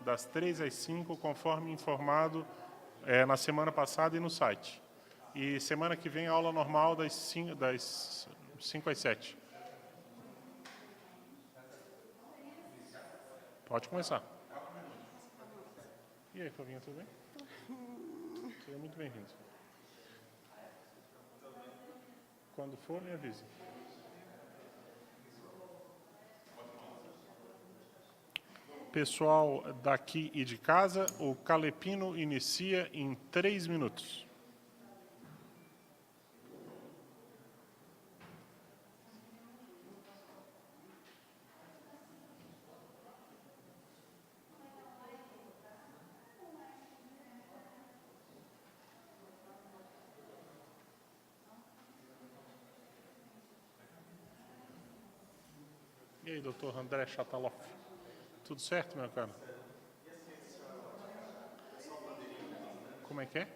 das 3 às 5, conforme informado na semana passada e no site. E semana que vem, aula normal das 5 às 7. Pode começar. E aí, Flavinha, tudo bem? Seja muito bem-vindo. Quando for, me avise. Pessoal daqui e de casa, o Calepino inicia em 3 minutos. E aí, doutor André Chataloff? Tudo certo, meu caro? Como é que é?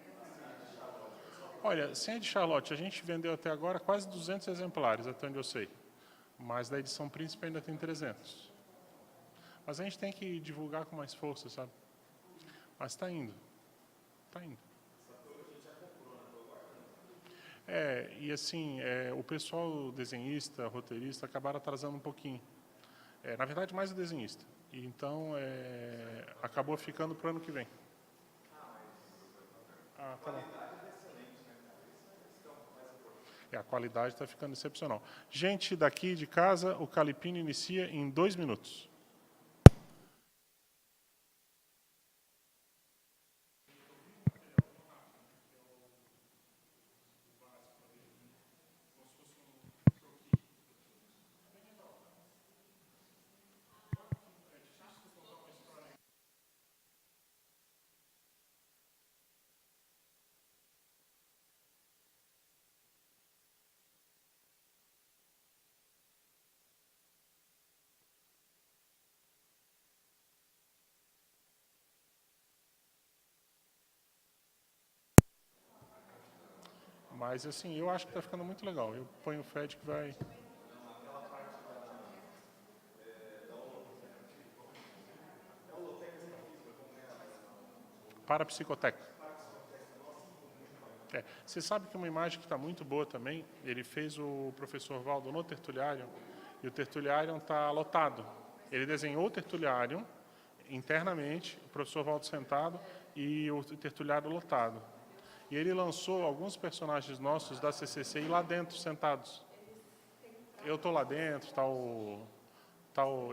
Olha, senha de Charlotte, a gente vendeu até agora quase 200 exemplares, até onde eu sei. Mas da edição príncipe ainda tem 300. Mas a gente tem que divulgar com mais força, sabe? Mas está indo. Está indo. E assim, o pessoal desenhista, roteirista, acabaram atrasando um pouquinho. Na verdade, mais o desenhista. E então, acabou ficando para o ano que vem. Ah, tá bom. A qualidade está ficando excepcional. Gente daqui de casa, o Calepino inicia em 2 minutos. Mas, assim, eu acho que está ficando muito legal. Eu ponho fé de que vai... Para a psicoteca. Você sabe que uma imagem que está muito boa também, ele fez o professor Valdo no Tertuliário, e o Tertuliário está lotado. Ele desenhou o Tertuliário internamente, o professor Valdo sentado e o Tertuliário lotado. E ele lançou alguns personagens nossos da CCCI lá dentro, sentados. Eu estou lá dentro,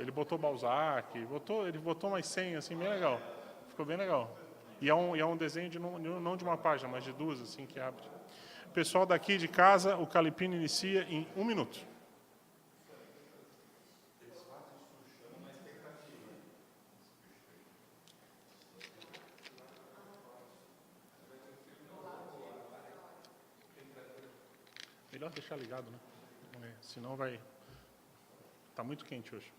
ele botou Balzac, ele botou umas 100, assim, bem legal. Ficou bem legal. E é um desenho não de uma página, mas de 2, assim, que abre. Pessoal daqui de casa, o Calepino inicia em 1 minuto. Melhor deixar ligado, né? Senão vai... Está muito quente hoje.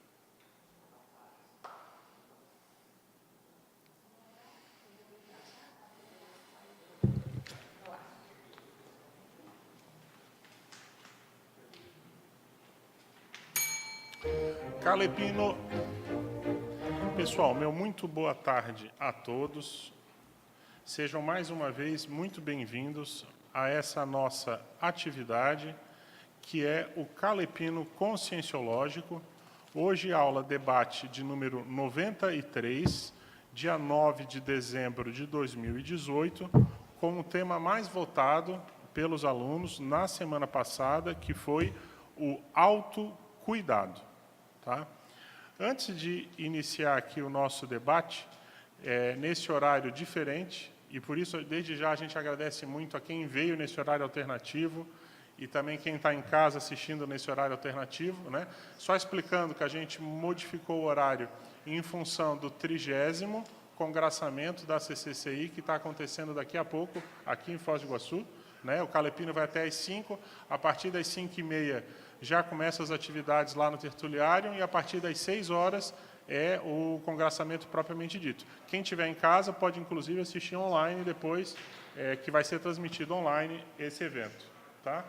Calepino. Pessoal, meu muito boa tarde a todos. Sejam mais uma vez muito bem-vindos a essa nossa atividade, que é o Calepino Conscienciológico. Hoje, aula debate de número 93, dia 9 de dezembro de 2018, com o tema mais votado pelos alunos na semana passada, que foi o autocuidado. Tá? Antes de iniciar aqui o nosso debate, nesse horário diferente, e por isso, desde já, a gente agradece muito a quem veio nesse horário alternativo e também quem está em casa assistindo nesse horário alternativo, né? Só explicando que a gente modificou o horário em função do 30º congraçamento da CCCI, que está acontecendo daqui a pouco, aqui em Foz do Iguaçu. Né? O Calepino vai até às 5, a partir das 5h30 já começam as atividades lá no Tertuliário, e a partir das 6 horas é o congraçamento propriamente dito. Quem estiver em casa pode, inclusive, assistir online depois, que vai ser transmitido online esse evento. Tá?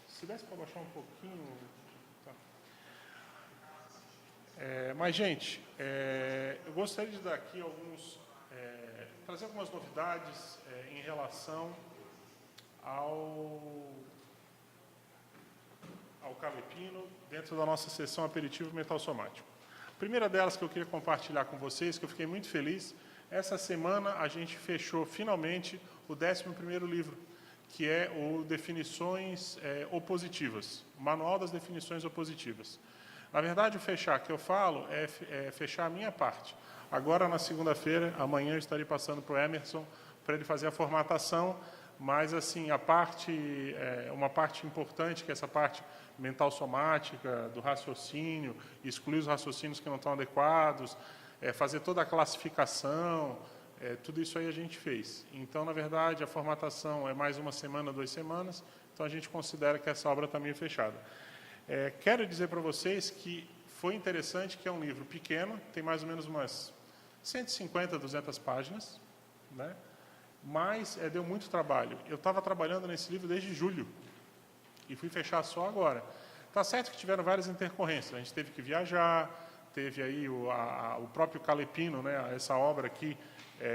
Se desse para baixar um pouquinho... Tá. Mas, gente, eu gostaria de dar aqui trazer algumas novidades em relação ao Calepino dentro da nossa sessão Aperitivo Mental Somático. A primeira delas que eu queria compartilhar com vocês, que eu fiquei muito feliz, essa semana a gente fechou finalmente o 11º livro, que é o Definições Opositivas, o Manual das Definições Opositivas. Na verdade, o fechar que eu falo é fechar a minha parte. Agora, na segunda-feira, amanhã eu estarei passando para o Emerson para ele fazer a formatação, mas, assim, uma parte importante, que é essa parte mental somática, do raciocínio, excluir os raciocínios que não estão adequados, fazer toda a classificação, tudo isso aí a gente fez. Então, na verdade, a formatação é mais 1 semana, 2 semanas, então a gente considera que essa obra está meio fechada. Quero dizer para vocês que foi interessante, que é um livro pequeno, tem mais ou menos umas 150, 200 páginas, né? Mas deu muito trabalho. Eu estava trabalhando nesse livro desde julho e fui fechar só agora. Tá certo que tiveram várias intercorrências, a gente teve que viajar, teve aí o próprio Calepino, né? Essa obra aqui,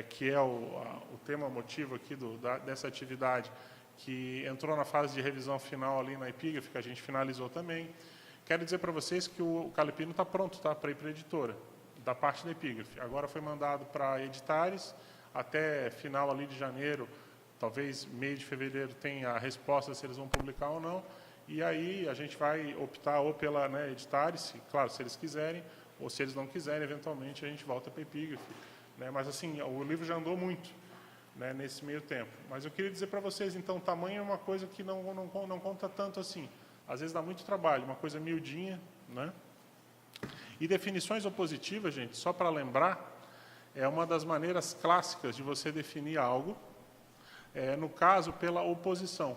que é o tema motivo aqui dessa atividade, que entrou na fase de revisão final ali na Epígrafe, que a gente finalizou também. Quero dizer para vocês que o Calepino está pronto, tá, para ir para a editora, da parte da Epígrafe. Agora foi mandado para Editares, até final ali de janeiro, talvez meio de fevereiro, tenha a resposta se eles vão publicar ou não, e aí a gente vai optar ou pela Editares, claro, se eles quiserem, ou se eles não quiserem, eventualmente a gente volta para a Epígrafe. Né? Mas, assim, o livro já andou muito, né, nesse meio tempo. Mas eu queria dizer para vocês, então, tamanho é uma coisa que não conta tanto assim. Às vezes dá muito trabalho, uma coisa miudinha, né? E definições opositivas, gente, só para lembrar, é uma das maneiras clássicas de você definir algo, no caso, pela oposição.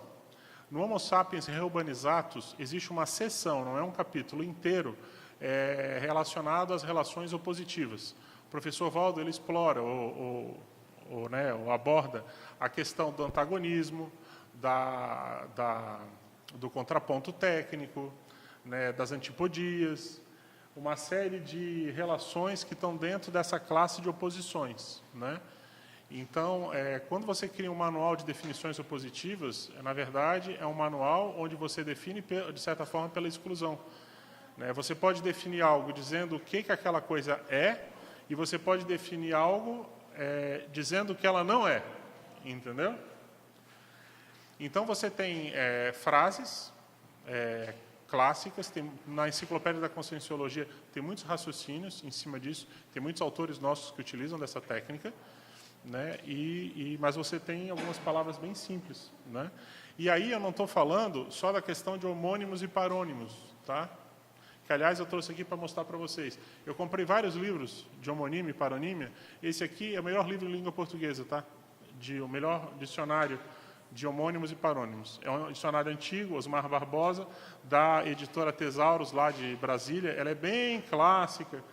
No Homo sapiens Reurbanizatus existe uma seção, não é um capítulo inteiro, relacionado às relações opositivas. O professor Waldo ele explora ou aborda a questão do antagonismo, do contraponto técnico, né, das antipodias, uma série de relações que estão dentro dessa classe de oposições, né? Então, quando você cria um manual de definições opositivas, na verdade, é um manual onde você define, de certa forma, pela exclusão. Né? Você pode definir algo dizendo o que aquela coisa é, e você pode definir algo dizendo que ela não é, entendeu? Então, você tem frases clássicas, na Enciclopédia da Conscienciologia tem muitos raciocínios em cima disso, tem muitos autores nossos que utilizam dessa técnica, né? Mas você tem algumas palavras bem simples, né? E aí eu não estou falando só da questão de homônimos e parônimos, tá? Que, aliás, eu trouxe aqui para mostrar para vocês. Eu comprei vários livros de homonímia e paronímia. Esse aqui é o melhor livro em língua portuguesa, tá? O melhor dicionário de homônimos e parônimos. É um dicionário antigo, Osmar Barbosa, da editora Tesauros, lá de Brasília. Ela é bem clássica,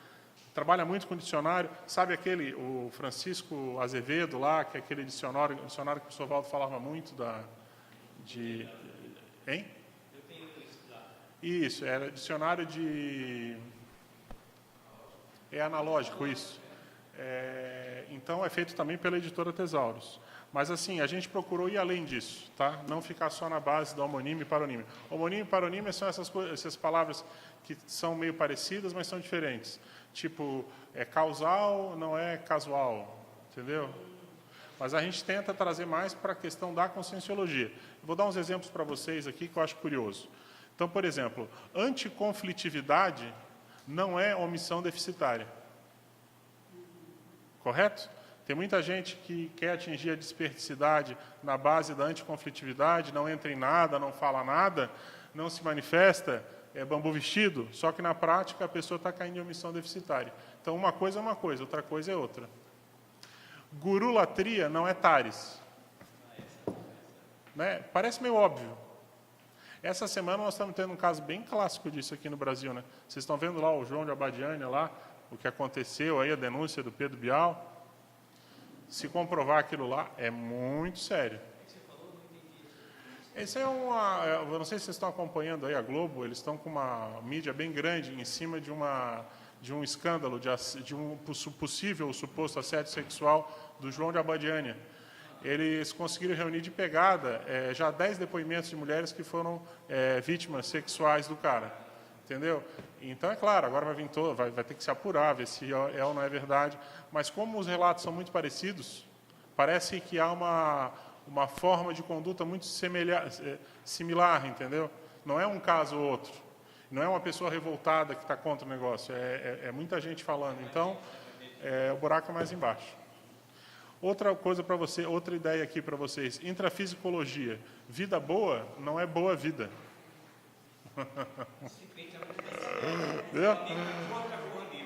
trabalha muito com dicionário. Sabe o Francisco Azevedo lá, que é aquele dicionário que o professor Valdo falava muito hein? Isso, era dicionário de... É analógico, isso. Então, é feito também pela editora Tesauros. Mas, assim, a gente procurou ir além disso, tá? Não ficar só na base da homonímia e paronímia. Homonímia e paronímia são essas palavras que são meio parecidas, mas são diferentes. Tipo, causal, não é casual, entendeu? Mas a gente tenta trazer mais para a questão da conscienciologia. Vou dar uns exemplos para vocês aqui que eu acho curioso. Então, por exemplo, anticonflitividade não é omissão deficitária. Correto? Tem muita gente que quer atingir a desperticidade na base da anticonflitividade, não entra em nada, não fala nada, não se manifesta, é bambu vestido, só que na prática a pessoa está caindo em omissão deficitária. Então, uma coisa é uma coisa, outra coisa é outra. Gurulatria não é tares. Né? Parece meio óbvio. Essa semana nós estamos tendo um caso bem clássico disso aqui no Brasil. Né? Vocês estão vendo lá o João de Abadiânia, lá, o que aconteceu, aí, a denúncia do Pedro Bial. Se comprovar aquilo lá, é muito sério. Esse eu não sei se vocês estão acompanhando aí a Globo, eles estão com uma mídia bem grande em cima de de um escândalo, de um possível suposto assédio sexual do João de Abadiânia. Eles conseguiram reunir de pegada já 10 depoimentos de mulheres que foram vítimas sexuais do cara. Entendeu? Então, é claro, agora vai vir vai ter que se apurar, ver se é ou não é verdade. Mas como os relatos são muito parecidos, parece que há uma forma de conduta muito similar, entendeu? Não é um caso ou outro. Não é uma pessoa revoltada que está contra o negócio. É muita gente falando. Então, o buraco é mais embaixo. Outra coisa para você, outra ideia aqui para vocês. Intrafisicologia. Vida boa não é boa vida.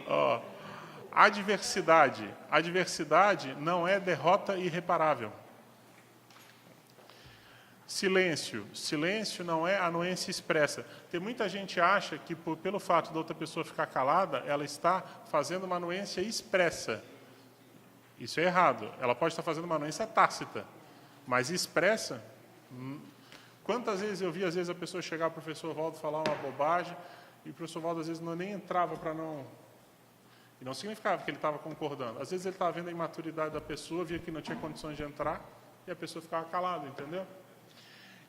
Ó, adversidade. Adversidade não é derrota irreparável. Silêncio. Silêncio não é anuência expressa. Tem muita gente que acha que, pelo fato da outra pessoa ficar calada, ela está fazendo uma anuência expressa. Isso é errado. Ela pode estar fazendo uma anuência tácita, mas expressa... Quantas vezes eu vi, às vezes, a pessoa chegar ao professor Valdo falar uma bobagem, e o professor Valdo, às vezes, nem entrava para não... E não significava que ele estava concordando. Às vezes, ele estava vendo a imaturidade da pessoa, via que não tinha condições de entrar, e a pessoa ficava calada, entendeu?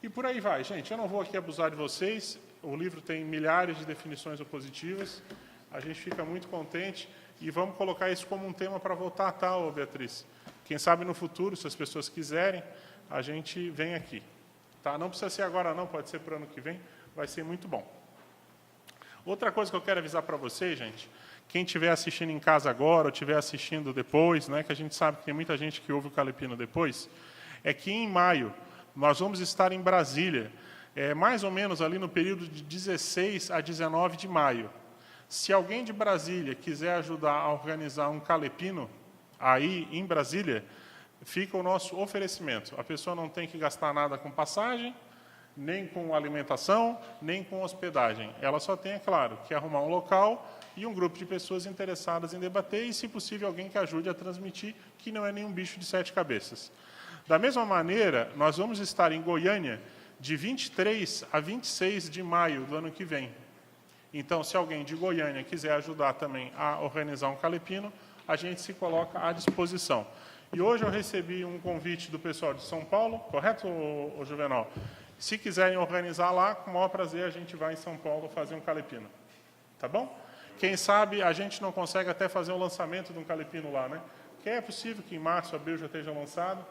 E por aí vai, gente. Eu não vou aqui abusar de vocês. O livro tem milhares de definições opositivas. A gente fica muito contente. E vamos colocar isso como um tema para voltar, tá, Beatriz? Quem sabe no futuro, se as pessoas quiserem, a gente vem aqui. Tá? Não precisa ser agora não, pode ser para o ano que vem, vai ser muito bom. Outra coisa que eu quero avisar para vocês, gente, quem estiver assistindo em casa agora, ou estiver assistindo depois, né, que a gente sabe que tem muita gente que ouve o Calepino depois, é que em maio nós vamos estar em Brasília, mais ou menos ali no período de 16 a 19 de maio. Se alguém de Brasília quiser ajudar a organizar um Calepino aí em Brasília, fica o nosso oferecimento. A pessoa não tem que gastar nada com passagem, nem com alimentação, nem com hospedagem. Ela só tem, é claro, que arrumar um local e um grupo de pessoas interessadas em debater e, se possível, alguém que ajude a transmitir, que não é nenhum bicho de 7 cabeças. Da mesma maneira, nós vamos estar em Goiânia de 23 a 26 de maio do ano que vem. Então, se alguém de Goiânia quiser ajudar também a organizar um Calepino, a gente se coloca à disposição. E hoje eu recebi um convite do pessoal de São Paulo, correto, ô Juvenal? Se quiserem organizar lá, com o maior prazer a gente vai em São Paulo fazer um Calepino. Tá bom? Quem sabe a gente não consegue até fazer o lançamento de um Calepino lá, né? Porque é possível que em março, abril já esteja lançado.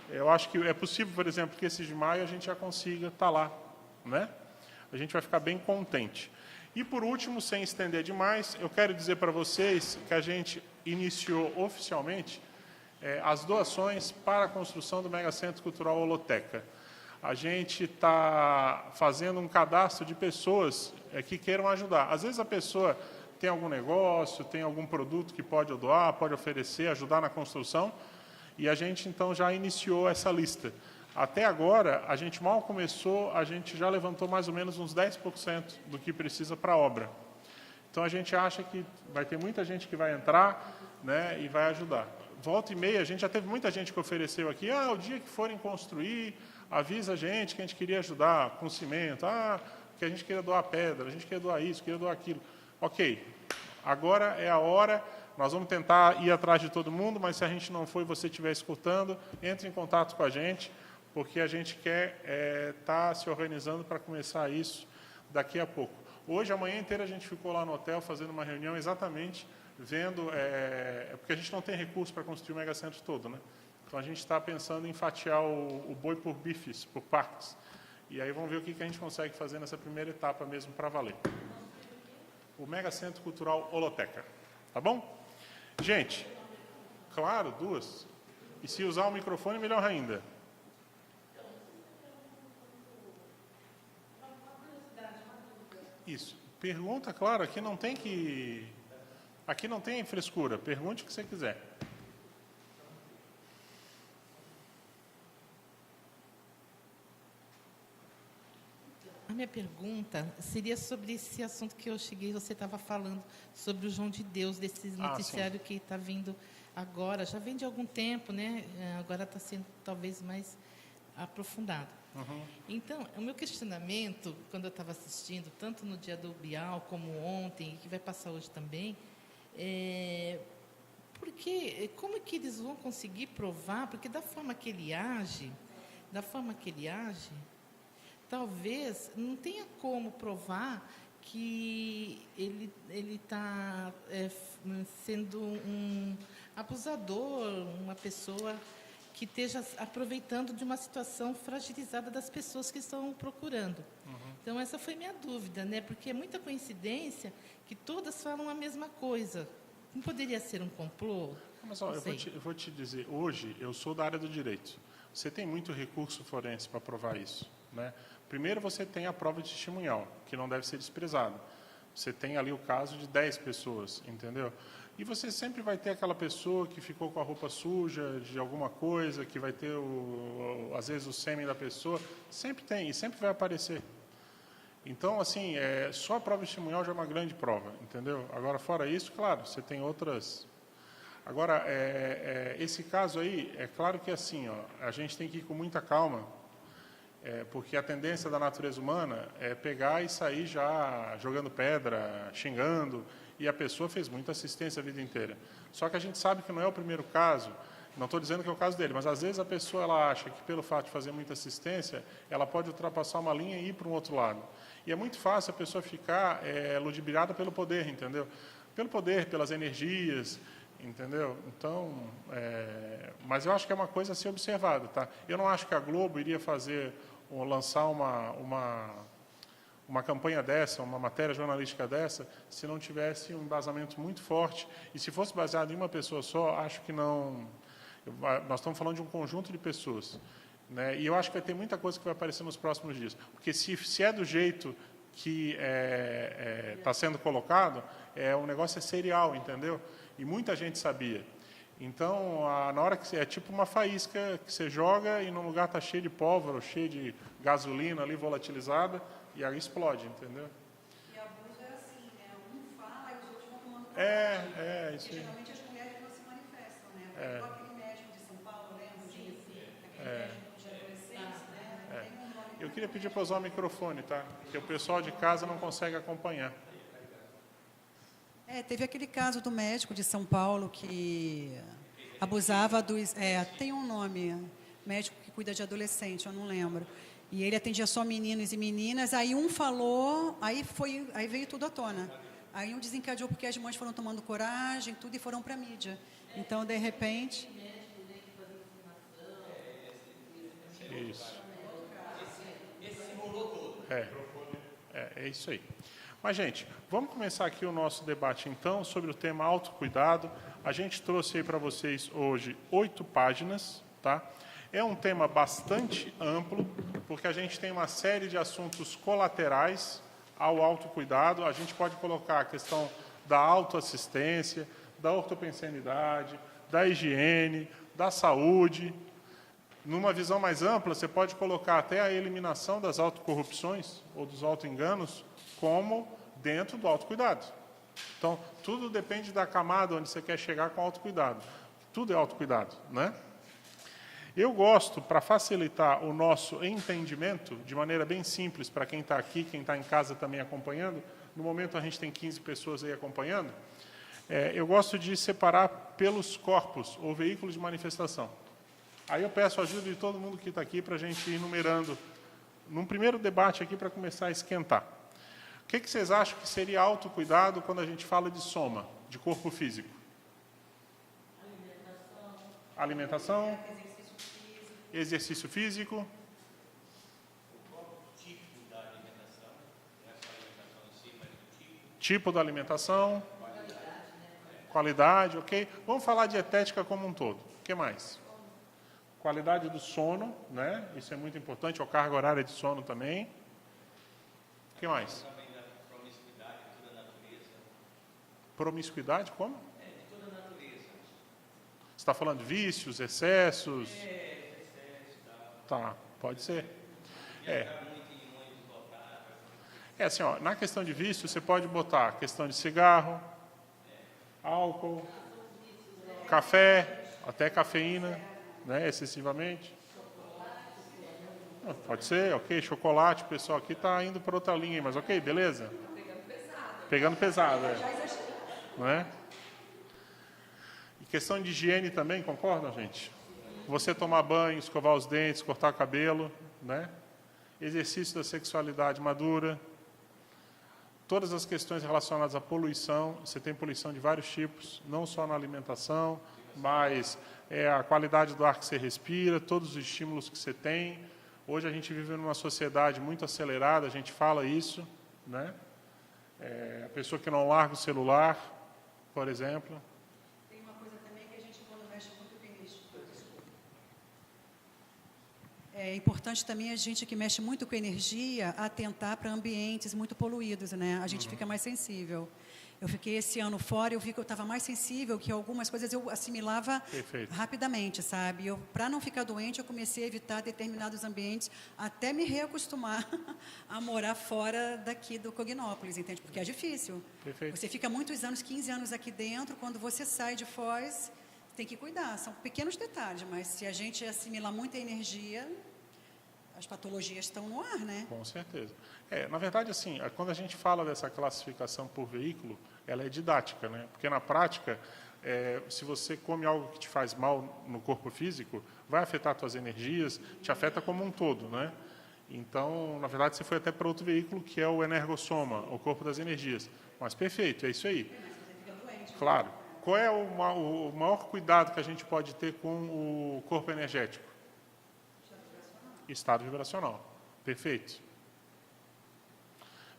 Eu acho que é possível, por exemplo, que esse de maio a gente já consiga estar lá, né? A gente vai ficar bem contente. E, por último, sem estender demais, eu quero dizer para vocês que a gente iniciou oficialmente as doações para a construção do Megacentro Cultural Holoteca. A gente está fazendo um cadastro de pessoas que queiram ajudar. Às vezes a pessoa tem algum negócio, tem algum produto que pode doar, pode oferecer, ajudar na construção, e a gente, então, já iniciou essa lista. Até agora, a gente mal começou, a gente já levantou mais ou menos uns 10% do que precisa para a obra. Então, a gente acha que vai ter muita gente que vai entrar, né, e vai ajudar. Volta e meia, a gente já teve muita gente que ofereceu aqui, o dia que forem construir, avisa a gente que a gente queria ajudar com cimento, que a gente queria doar pedra, a gente queria doar isso, queria doar aquilo. Ok, agora é a hora, nós vamos tentar ir atrás de todo mundo, mas se a gente não for e você estiver escutando, entre em contato com a gente, porque a gente quer estar se organizando para começar isso daqui a pouco. Hoje, a manhã inteira, a gente ficou lá no hotel fazendo uma reunião exatamente vendo... porque a gente não tem recurso para construir o megacentro todo, né? Então, a gente está pensando em fatiar o boi por bifes, por partes. E aí vamos ver o que a gente consegue fazer nessa primeira etapa mesmo para valer. O Megacentro Cultural Holoteca. Tá bom? Gente, claro, 2. E se usar o microfone, melhor ainda. Isso. Pergunta, claro, aqui não tem que... Aqui não tem frescura. Pergunte o que você quiser. A minha pergunta seria sobre esse assunto que eu cheguei, você estava falando sobre o João de Deus, desse noticiário que está vindo agora. Já vem de algum tempo, né? Agora está sendo talvez mais aprofundado. Uhum. Então, o meu questionamento, quando eu estava assistindo, tanto no dia do Bial como ontem, e que vai passar hoje também, Porque como é que eles vão conseguir provar? Porque da forma que ele age, talvez não tenha como provar que ele está sendo um abusador, uma pessoa que esteja aproveitando de uma situação fragilizada das pessoas que estão procurando. Então, essa foi minha dúvida, né? Porque é muita coincidência que todas falam a mesma coisa. Não poderia ser um complô? Mas, ó, eu vou te dizer, hoje, eu sou da área do direito. Você tem muito recurso forense para provar isso, né? Primeiro, você tem a prova testemunhal, que não deve ser desprezada. Você tem ali o caso de 10 pessoas, entendeu? E você sempre vai ter aquela pessoa que ficou com a roupa suja de alguma coisa, que vai ter, às vezes, o sêmen da pessoa. Sempre tem, e sempre vai aparecer. Então, assim, só a prova testemunhal já é uma grande prova, entendeu? Agora, fora isso, claro, você tem outras... Agora, esse caso aí, é claro que, assim, ó, a gente tem que ir com muita calma, porque a tendência da natureza humana é pegar e sair já jogando pedra, xingando, e a pessoa fez muita assistência a vida inteira. Só que a gente sabe que não é o primeiro caso, não estou dizendo que é o caso dele, mas às vezes a pessoa ela acha que pelo fato de fazer muita assistência, ela pode ultrapassar uma linha e ir para um outro lado. E é muito fácil a pessoa ficar ludibriada pelo poder, entendeu? Pelo poder, pelas energias, entendeu? Então, mas eu acho que é uma coisa a ser observada, tá? Eu não acho que a Globo iria lançar uma campanha dessa, uma matéria jornalística dessa, se não tivesse um embasamento muito forte. E se fosse baseado em uma pessoa só, acho que não... Nós estamos falando de um conjunto de pessoas, né? E eu acho que vai ter muita coisa que vai aparecer nos próximos dias. Porque se é do jeito que está sendo colocado, o negócio é serial, entendeu? E muita gente sabia. Então, na hora que é tipo uma faísca que você joga e no lugar está cheio de pólvora, ou cheio de gasolina ali volatilizada, e aí explode, entendeu? E abuso é assim, né? Um fala e os outros vão tomando coragem. Isso Porque aí. geralmente as mulheres não se manifestam, né? Igual aquele médico de São Paulo, lembra disso? Aquele médico de adolescentes, né? Não tem um nome. Eu queria pedir para usar o microfone, tá? Porque o pessoal de casa não consegue acompanhar. Teve aquele caso do médico de São Paulo que abusava dos... tem um nome, médico que cuida de adolescente, eu não lembro. E ele atendia só meninos e meninas, aí um falou, aí veio tudo à tona. Aí um desencadeou porque as mães foram tomando coragem, tudo, e foram para a mídia. Então, de repente... Isso. É isso aí. Mas, gente, vamos começar aqui o nosso debate, então, sobre o tema autocuidado. A gente trouxe aí para vocês hoje 8 páginas, tá? É um tema bastante amplo, porque a gente tem uma série de assuntos colaterais ao autocuidado. A gente pode colocar a questão da autoassistência, da ortopensenidade, da higiene, da saúde. Numa visão mais ampla, você pode colocar até a eliminação das autocorrupções ou dos autoenganos como dentro do autocuidado. Então, tudo depende da camada onde você quer chegar com o autocuidado. Tudo é autocuidado, né? Eu gosto, para facilitar o nosso entendimento, de maneira bem simples, para quem está aqui, quem está em casa também acompanhando, no momento a gente tem 15 pessoas aí acompanhando, eu gosto de separar pelos corpos, ou veículos de manifestação. Aí eu peço a ajuda de todo mundo que está aqui para a gente ir numerando, num primeiro debate aqui para começar a esquentar. O que vocês acham que seria autocuidado quando a gente fala de soma, de corpo físico? Alimentação. Exercício físico. Tipo da alimentação. Qualidade, ok? Vamos falar de dietética como um todo. O que mais? Qualidade do sono, né? Isso é muito importante. A carga horária de sono também. O que mais? Promiscuidade de toda a natureza. Promiscuidade, como? De toda a natureza. Você está falando de vícios, excessos? Excesso e tal. Tá, pode ser. Entrar muito em ônibus lotado. Assim, ó, na questão de vício, você pode botar a questão de cigarro, álcool, café, até cafeína, né, excessivamente. Pode ser, ok, chocolate, o pessoal aqui está indo para outra linha, mas ok, beleza? Pegando pesado, não é? Questão de higiene também, concordam, gente? Você tomar banho, escovar os dentes, cortar o cabelo, né? Exercício da sexualidade madura. Todas as questões relacionadas à poluição, você tem poluição de vários tipos, não só na alimentação, mas a qualidade do ar que você respira, todos os estímulos que você tem. Hoje a gente vive numa sociedade muito acelerada, a gente fala isso, né? A pessoa que não larga o celular, por exemplo. Tem uma coisa também que a gente, quando mexe muito com energia, é importante também a gente que mexe muito com energia atentar para ambientes muito poluídos, né? A gente fica mais sensível. Eu fiquei esse ano fora, eu vi que eu estava mais sensível, que algumas coisas eu assimilava Perfeito. rapidamente, sabe? Para não ficar doente, eu comecei a evitar determinados ambientes, até me reacostumar a morar fora daqui do Cognópolis, entende? Porque é difícil. Perfeito. Você fica muitos anos, 15 anos aqui dentro, quando você sai de Foz, tem que cuidar. São pequenos detalhes, mas se a gente assimilar muita energia, as patologias estão no ar, né? Com certeza. Na verdade, assim, quando a gente fala dessa classificação por veículo, ela é didática, né? Porque na prática, se você come algo que te faz mal no corpo físico, vai afetar suas energias, te afeta como um todo, né? Então, na verdade, você foi até para outro veículo, que é o energossoma, o corpo das energias. Mas perfeito, é isso aí. Claro. Qual é o maior cuidado que a gente pode ter com o corpo energético? Estado vibracional. Perfeito.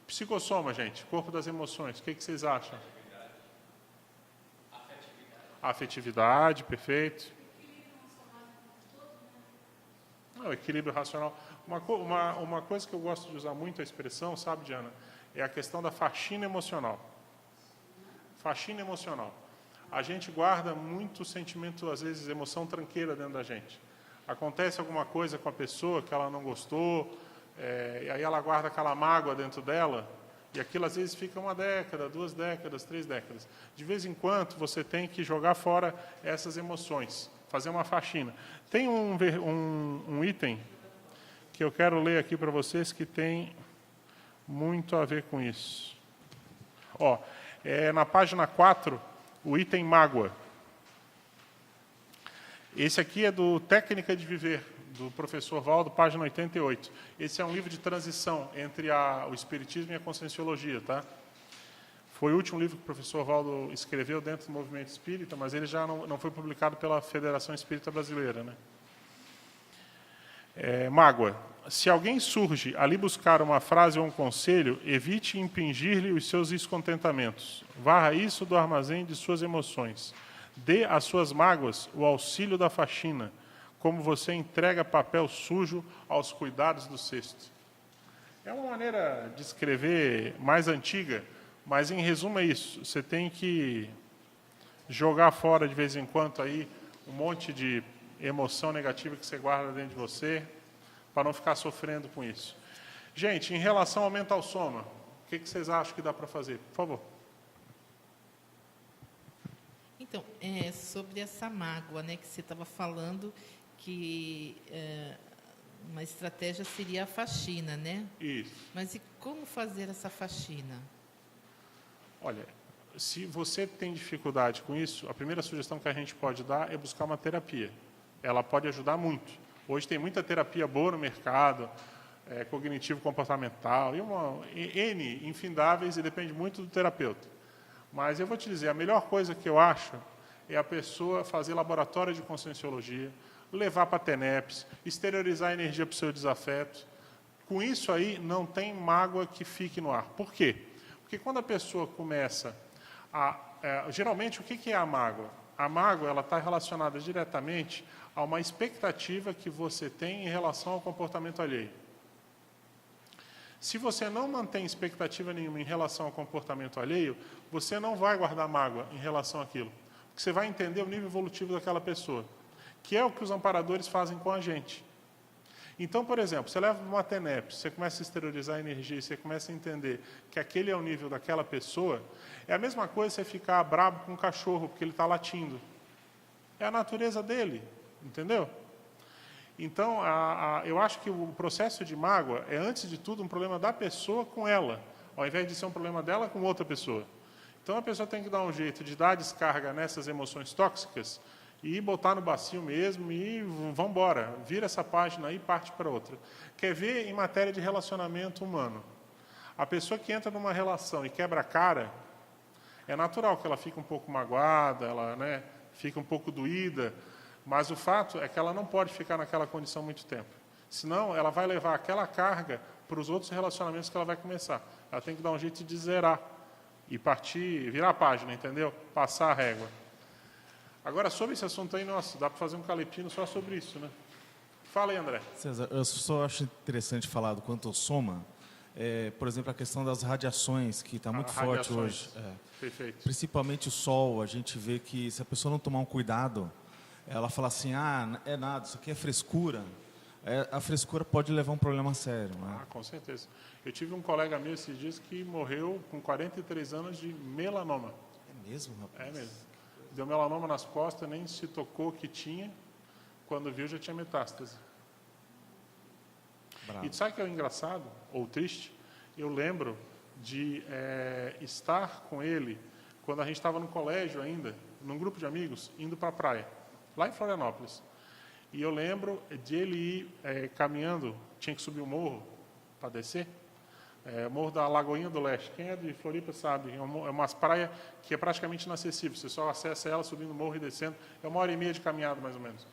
Psicossoma, gente, corpo das emoções. O que vocês acham? Afetividade, perfeito. O equilíbrio racional. Uma coisa que eu gosto de usar muito a expressão, sabe, Diana? É a questão da faxina emocional. Faxina emocional. A gente guarda muito sentimento, às vezes, emoção tranqueira dentro da gente. Acontece alguma coisa com a pessoa que ela não gostou, e aí ela guarda aquela mágoa dentro dela, e aquilo às vezes fica 1 década, 2 décadas, 3 décadas. De vez em quando você tem que jogar fora essas emoções, fazer uma faxina. Tem um item que eu quero ler aqui para vocês que tem muito a ver com isso. Na página 4, o item mágoa. Esse aqui é do Técnica de Viver, do professor Valdo, página 88. Esse é um livro de transição entre o Espiritismo e a Conscienciologia, tá? Foi o último livro que o professor Valdo escreveu dentro do movimento espírita, mas ele já não foi publicado pela Federação Espírita Brasileira, né? Mágoa. Se alguém surge ali buscar uma frase ou um conselho, evite impingir-lhe os seus descontentamentos. Varra isso do armazém de suas emoções. Dê às suas mágoas o auxílio da faxina, como você entrega papel sujo aos cuidados do cesto. É uma maneira de escrever mais antiga, mas em resumo é isso. Você tem que jogar fora de vez em quando aí um monte de emoção negativa que você guarda dentro de você, para não ficar sofrendo com isso. Gente, em relação ao mental soma, o que vocês acham que dá para fazer? Por favor. Então, sobre essa mágoa, né, que você estava falando, que uma estratégia seria a faxina, né? Isso. Mas e como fazer essa faxina? Olha, se você tem dificuldade com isso, a primeira sugestão que a gente pode dar é buscar uma terapia. Ela pode ajudar muito. Hoje tem muita terapia boa no mercado, cognitivo-comportamental, N infindáveis, e depende muito do terapeuta. Mas eu vou te dizer, a melhor coisa que eu acho é a pessoa fazer laboratório de conscienciologia, levar para a TENEPS, exteriorizar a energia para o seu desafeto. Com isso aí, não tem mágoa que fique no ar. Por quê? Porque quando a pessoa começa geralmente, o que é a mágoa? A mágoa ela está relacionada diretamente a uma expectativa que você tem em relação ao comportamento alheio. Se você não mantém expectativa nenhuma em relação ao comportamento alheio, você não vai guardar mágoa em relação àquilo. Porque você vai entender o nível evolutivo daquela pessoa, que é o que os amparadores fazem com a gente. Então, por exemplo, você leva uma TENEPS, você começa a exteriorizar a energia, você começa a entender que aquele é o nível daquela pessoa, é a mesma coisa você ficar bravo com um cachorro, porque ele está latindo. É a natureza dele, entendeu? Então, eu acho que o processo de mágoa é, antes de tudo, um problema da pessoa com ela, ao invés de ser um problema dela com outra pessoa. Então, a pessoa tem que dar um jeito de dar descarga nessas emoções tóxicas e botar no bacio mesmo e vamos embora. Vira essa página aí e parte para outra. Quer ver em matéria de relacionamento humano? A pessoa que entra numa relação e quebra a cara, é natural que ela fique um pouco magoada, ela, né, fica um pouco doída, mas o fato é que ela não pode ficar naquela condição muito tempo. Senão, ela vai levar aquela carga para os outros relacionamentos que ela vai começar. Ela tem que dar um jeito de zerar e partir, virar a página, entendeu? Passar a régua. Agora, sobre esse assunto aí, nossa, dá para fazer um calepino só sobre isso, né? Fala aí, André. César, eu só acho interessante falar do quanto ao soma. Por exemplo, a questão das radiações, que está muito forte hoje. Perfeito. Principalmente o sol, a gente vê que se a pessoa não tomar um cuidado, ela fala assim, é nada, isso aqui é frescura. A frescura pode levar a um problema sério. Né? Com certeza. Eu tive um colega meu esses dias que morreu com 43 anos de melanoma. É mesmo, rapaz? É mesmo. Deu melanoma nas costas, nem se tocou que tinha. Quando viu, já tinha metástase. Bravo. E sabe o que é engraçado, ou triste? Eu lembro de estar com ele quando a gente estava no colégio ainda, num grupo de amigos, indo para a praia, lá em Florianópolis. E eu lembro de ele ir caminhando, tinha que subir o morro para descer, Morro da Lagoinha do Leste. Quem é de Floripa sabe, é umas praias que é praticamente inacessível, você só acessa ela subindo o morro e descendo, é 1h30 de caminhada mais ou menos.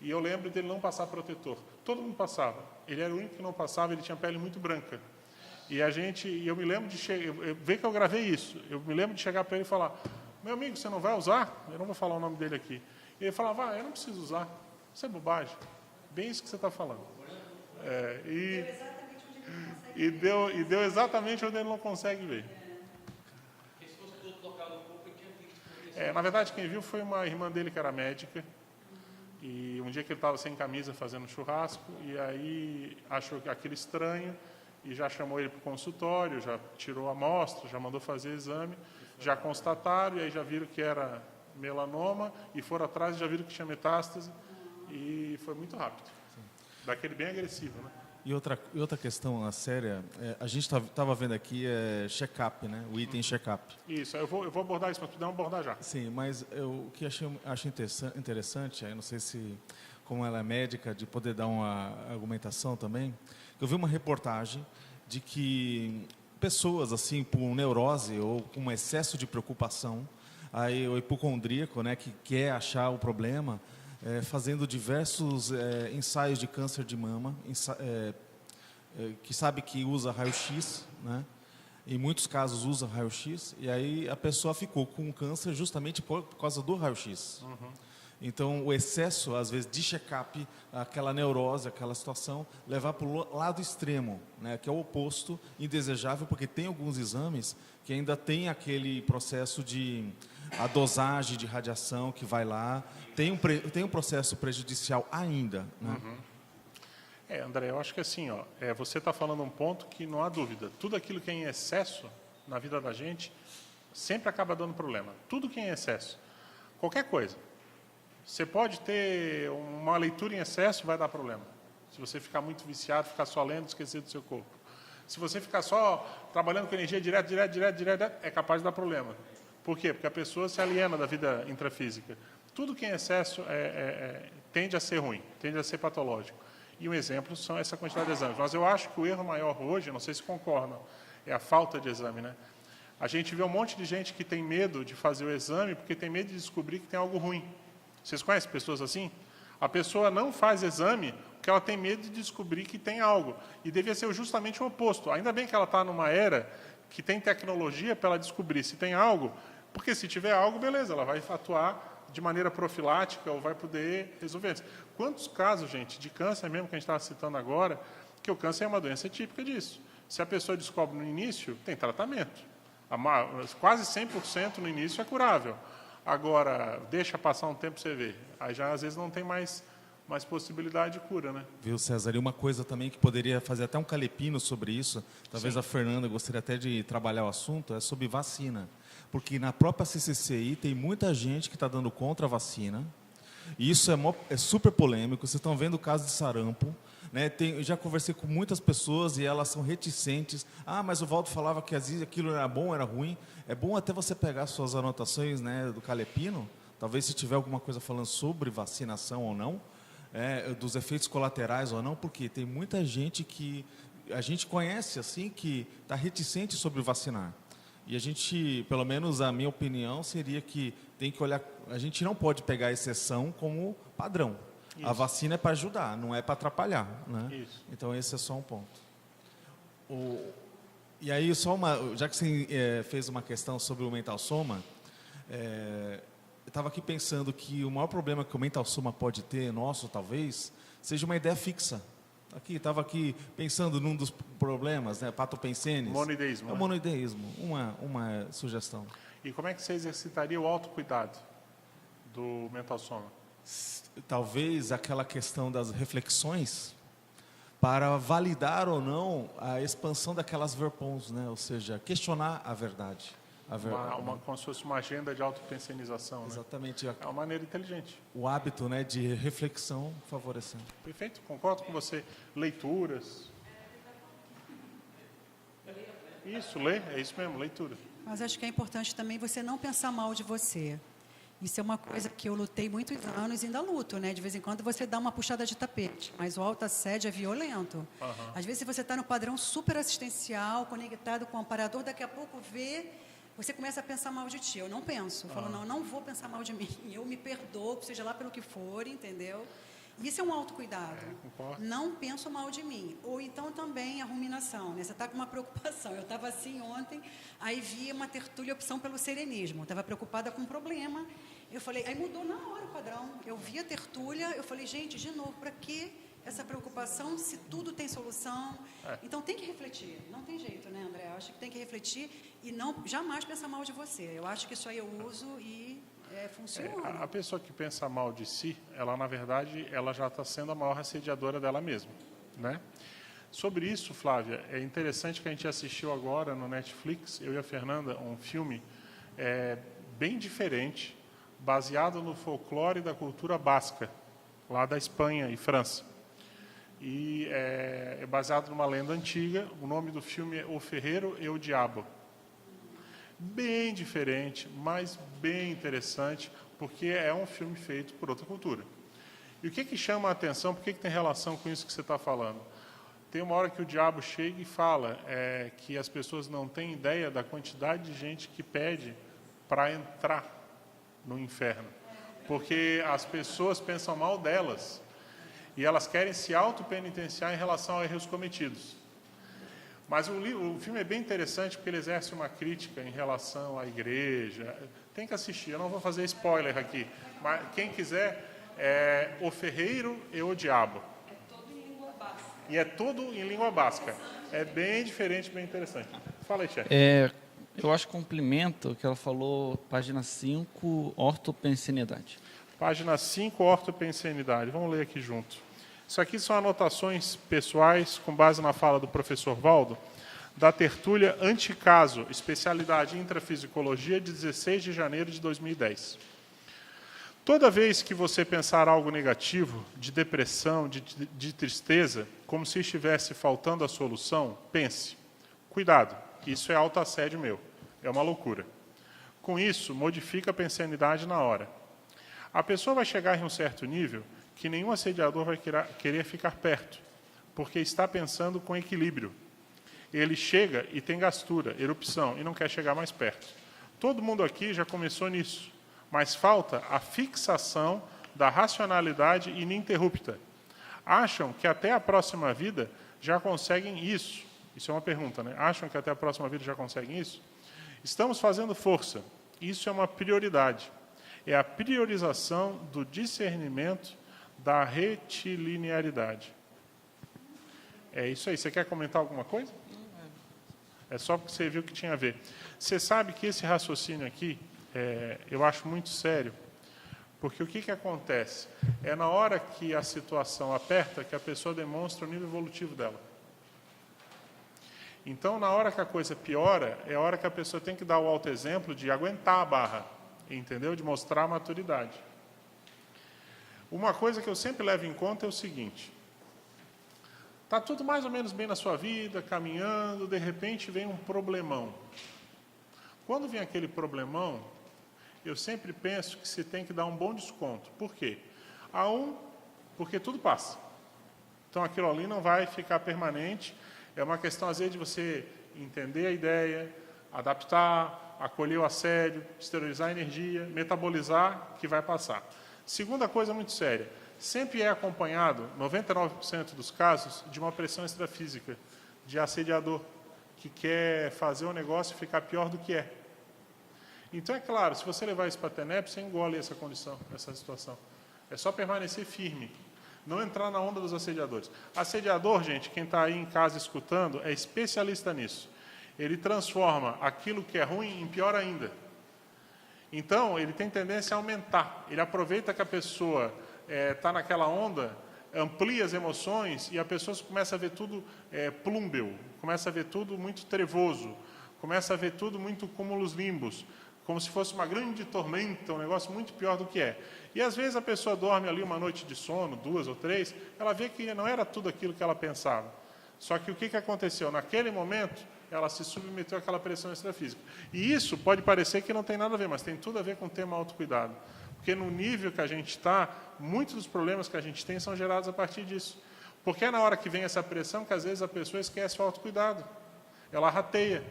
E eu lembro dele não passar protetor. Todo mundo passava. Ele era o único que não passava, ele tinha pele muito branca. E eu me lembro de chegar, vê que eu gravei isso, eu me lembro de chegar para ele e falar, meu amigo, você não vai usar? Eu não vou falar o nome dele aqui. E ele falava, eu não preciso usar. Isso é bobagem. Bem isso que você está falando. E deu exatamente onde ele não consegue ver. Porque se fosse do outro local do corpo, ele tinha visto. Na verdade, quem viu foi uma irmã dele que era médica. E um dia que ele estava sem camisa fazendo churrasco, e aí achou aquilo estranho, e já chamou ele para o consultório, já tirou a amostra, já mandou fazer exame, já constataram, e aí já viram que era melanoma, e foram atrás e já viram que tinha metástase, e foi muito rápido. Daquele bem agressivo, né? E outra questão séria, a gente estava vendo aqui check-up, né? O item check-up. Isso, eu vou abordar isso, mas podemos abordar já. Sim, mas o que acho interessante, eu não sei se, como ela é médica, de poder dar uma argumentação também, eu vi uma reportagem de que pessoas, assim, por neurose ou com um excesso de preocupação, aí o hipocondríaco, né, que quer achar o problema, fazendo diversos ensaios de câncer de mama, que sabe que usa raio-x, né? Em muitos casos usa raio-x, e aí a pessoa ficou com câncer justamente por causa do raio-x. Uhum. Então, o excesso, às vezes, de check-up, aquela neurose, aquela situação, levar para o lado extremo, né? Que é o oposto, indesejável, porque tem alguns exames que ainda tem aquele processo de a dosagem de radiação que vai lá, tem um processo prejudicial ainda, né? Uhum. André, eu acho que assim, você está falando um ponto que não há dúvida. Tudo aquilo que é em excesso na vida da gente sempre acaba dando problema. Tudo que é em excesso. Qualquer coisa. Você pode ter uma leitura em excesso, vai dar problema. Se você ficar muito viciado, ficar só lendo, esquecer do seu corpo. Se você ficar só trabalhando com energia direto, é capaz de dar problema. Por quê? Porque a pessoa se aliena da vida intrafísica. Tudo que é em excesso tende a ser ruim, tende a ser patológico. E um exemplo são essa quantidade de exames. Mas eu acho que o erro maior hoje, não sei se concordam, é a falta de exame, né? A gente vê um monte de gente que tem medo de fazer o exame porque tem medo de descobrir que tem algo ruim. Vocês conhecem pessoas assim? A pessoa não faz exame porque ela tem medo de descobrir que tem algo. E devia ser justamente o oposto. Ainda bem que ela está numa era que tem tecnologia para ela descobrir se tem algo, porque se tiver algo, beleza, ela vai atuar de maneira profilática ou vai poder resolver. Quantos casos, gente, de câncer mesmo que a gente estava citando agora, que o câncer é uma doença típica disso. Se a pessoa descobre no início, tem tratamento. Quase 100% no início é curável. Agora, deixa passar um tempo para você ver. Aí já, às vezes, não tem mais possibilidade de cura, né? Viu, César? E uma coisa também que poderia fazer até um calepino sobre isso, talvez Sim. A Fernanda gostaria até de trabalhar o assunto, é sobre vacina. Porque na própria CCCI tem muita gente que está dando contra a vacina E isso é super polêmico. Vocês estão vendo o caso de sarampo. Né? Eu já conversei com muitas pessoas e elas são reticentes. Ah, mas o Valdo falava que às vezes aquilo era bom, era ruim. É bom até você pegar suas anotações, né, do Calepino. Talvez se tiver alguma coisa falando sobre vacinação ou não, dos efeitos colaterais ou não, porque tem muita gente que a gente conhece assim que está reticente sobre vacinar. E a gente, pelo menos a minha opinião, seria que tem que olhar. A gente não pode pegar a exceção como padrão. Isso. A vacina é para ajudar, não é para atrapalhar, né? Isso. Então esse é só um ponto. E aí já que você fez uma questão sobre o mental soma, eu estava aqui pensando que o maior problema que o mental soma pode ter, nosso talvez, seja uma ideia fixa. Estava aqui pensando num dos problemas, né, patopensenes. Monoideísmo. É o monoideísmo, uma sugestão. E como é que você exercitaria o autocuidado do mental soma? Talvez aquela questão das reflexões para validar ou não a expansão daquelas verpons, né? Ou seja, questionar a verdade. Como se fosse uma agenda de autopensenização. Exatamente. Né? É uma maneira inteligente. O hábito, né, de reflexão favorecendo. Perfeito, concordo com você. Leituras. Isso, é isso mesmo, leitura. Mas acho que é importante também você não pensar mal de você. Isso é uma coisa que eu lutei muitos anos e ainda luto, né? De vez em quando você dá uma puxada de tapete, mas o autoassédio é violento. Uhum. Às vezes você está no padrão super assistencial, conectado com o amparador, daqui a pouco você começa a pensar mal de ti. Eu não penso. Eu falo, não vou pensar mal de mim. Eu me perdoo, seja lá pelo que for, entendeu? Isso é um autocuidado. Não penso mal de mim. Ou então também a ruminação, né? Você está com uma preocupação. Eu estava assim ontem, aí vi uma tertúlia opção pelo serenismo. Estava preocupada com um problema. Eu falei, aí mudou na hora o padrão. Eu vi a tertúlia, eu falei, gente, de novo, para que essa preocupação se tudo tem solução? Então tem que refletir. Não tem jeito, né, André? Eu acho que tem que refletir e jamais pensar mal de você. Eu acho que isso aí eu uso e funciona. A pessoa que pensa mal de si, ela na verdade, ela já está sendo a maior assediadora dela mesma, né? Sobre isso, Flávia, é interessante que a gente assistiu agora no Netflix, eu e a Fernanda, um filme bem diferente, baseado no folclore da cultura basca, lá da Espanha e França. E é baseado numa lenda antiga. O nome do filme é O Ferreiro e o Diabo. Bem diferente, mas bem interessante, porque é um filme feito por outra cultura. E o que chama a atenção, por que tem relação com isso que você está falando? Tem uma hora que o diabo chega e fala que as pessoas não têm ideia da quantidade de gente que pede para entrar no inferno, porque as pessoas pensam mal delas e elas querem se autopenitenciar em relação a erros cometidos. Mas o filme é bem interessante porque ele exerce uma crítica em relação à igreja. Tem que assistir, eu não vou fazer spoiler aqui. Mas quem quiser, O Ferreiro e o Diabo. É todo em língua basca. E é tudo em língua basca. É bem diferente, bem interessante. Fala aí, chefe. Eu acho que complementa o que ela falou, página 5, ortopensenidade. Página 5, ortopensenidade. Vamos ler aqui junto. Isso aqui são anotações pessoais, com base na fala do professor Valdo, da tertúlia Anticaso, especialidade em intrafisicologia, de 16 de janeiro de 2010. Toda vez que você pensar algo negativo, de depressão, de tristeza, como se estivesse faltando a solução, pense, cuidado, isso é autoassédio meu, é uma loucura. Com isso, modifica a pensanidade na hora. A pessoa vai chegar em um certo nível que nenhum assediador vai querer ficar perto, porque está pensando com equilíbrio. Ele chega e tem gastura, erupção, e não quer chegar mais perto. Todo mundo aqui já começou nisso, mas falta a fixação da racionalidade ininterrupta. Acham que até a próxima vida já conseguem isso? Isso é uma pergunta, né? Acham que até a próxima vida já conseguem isso? Estamos fazendo força. Isso é uma prioridade. É a priorização do discernimento da retilinearidade. É isso aí. Você quer comentar alguma coisa? É só porque você viu que tinha a ver. Você sabe que esse raciocínio aqui, eu acho muito sério, porque o que acontece? É na hora que a situação aperta que a pessoa demonstra o nível evolutivo dela. Então, na hora que a coisa piora, é a hora que a pessoa tem que dar o autoexemplo de aguentar a barra, entendeu? De mostrar a maturidade. Uma coisa que eu sempre levo em conta é o seguinte: está tudo mais ou menos bem na sua vida, caminhando, de repente vem um problemão. Quando vem aquele problemão, eu sempre penso que você tem que dar um bom desconto. Por quê? Porque tudo passa. Então, aquilo ali não vai ficar permanente. É uma questão, às vezes, de você entender a ideia, adaptar, acolher o assédio, esterilizar a energia, metabolizar, que vai passar. Segunda coisa muito séria, sempre é acompanhado, 99% dos casos, de uma pressão extrafísica, de assediador, que quer fazer o negócio ficar pior do que é. Então, é claro, se você levar isso para a TENEP, você engole essa condição, essa situação. É só permanecer firme, não entrar na onda dos assediadores. Assediador, gente, quem está aí em casa escutando, é especialista nisso. Ele transforma aquilo que é ruim em pior ainda. Então, ele tem tendência a aumentar. Ele aproveita que a pessoa está naquela onda, amplia as emoções e a pessoa começa a ver tudo plúmbeo, começa a ver tudo muito trevoso, começa a ver tudo muito cúmulos limbos, como se fosse uma grande tormenta, um negócio muito pior do que é. E, às vezes, a pessoa dorme ali uma noite de sono, 2 ou 3, ela vê que não era tudo aquilo que ela pensava. Só que o que aconteceu? Naquele momento, ela se submeteu àquela pressão extrafísica. E isso pode parecer que não tem nada a ver, mas tem tudo a ver com o tema autocuidado. Porque no nível que a gente está, muitos dos problemas que a gente tem são gerados a partir disso. Porque é na hora que vem essa pressão que, às vezes, a pessoa esquece o autocuidado. Ela rateia.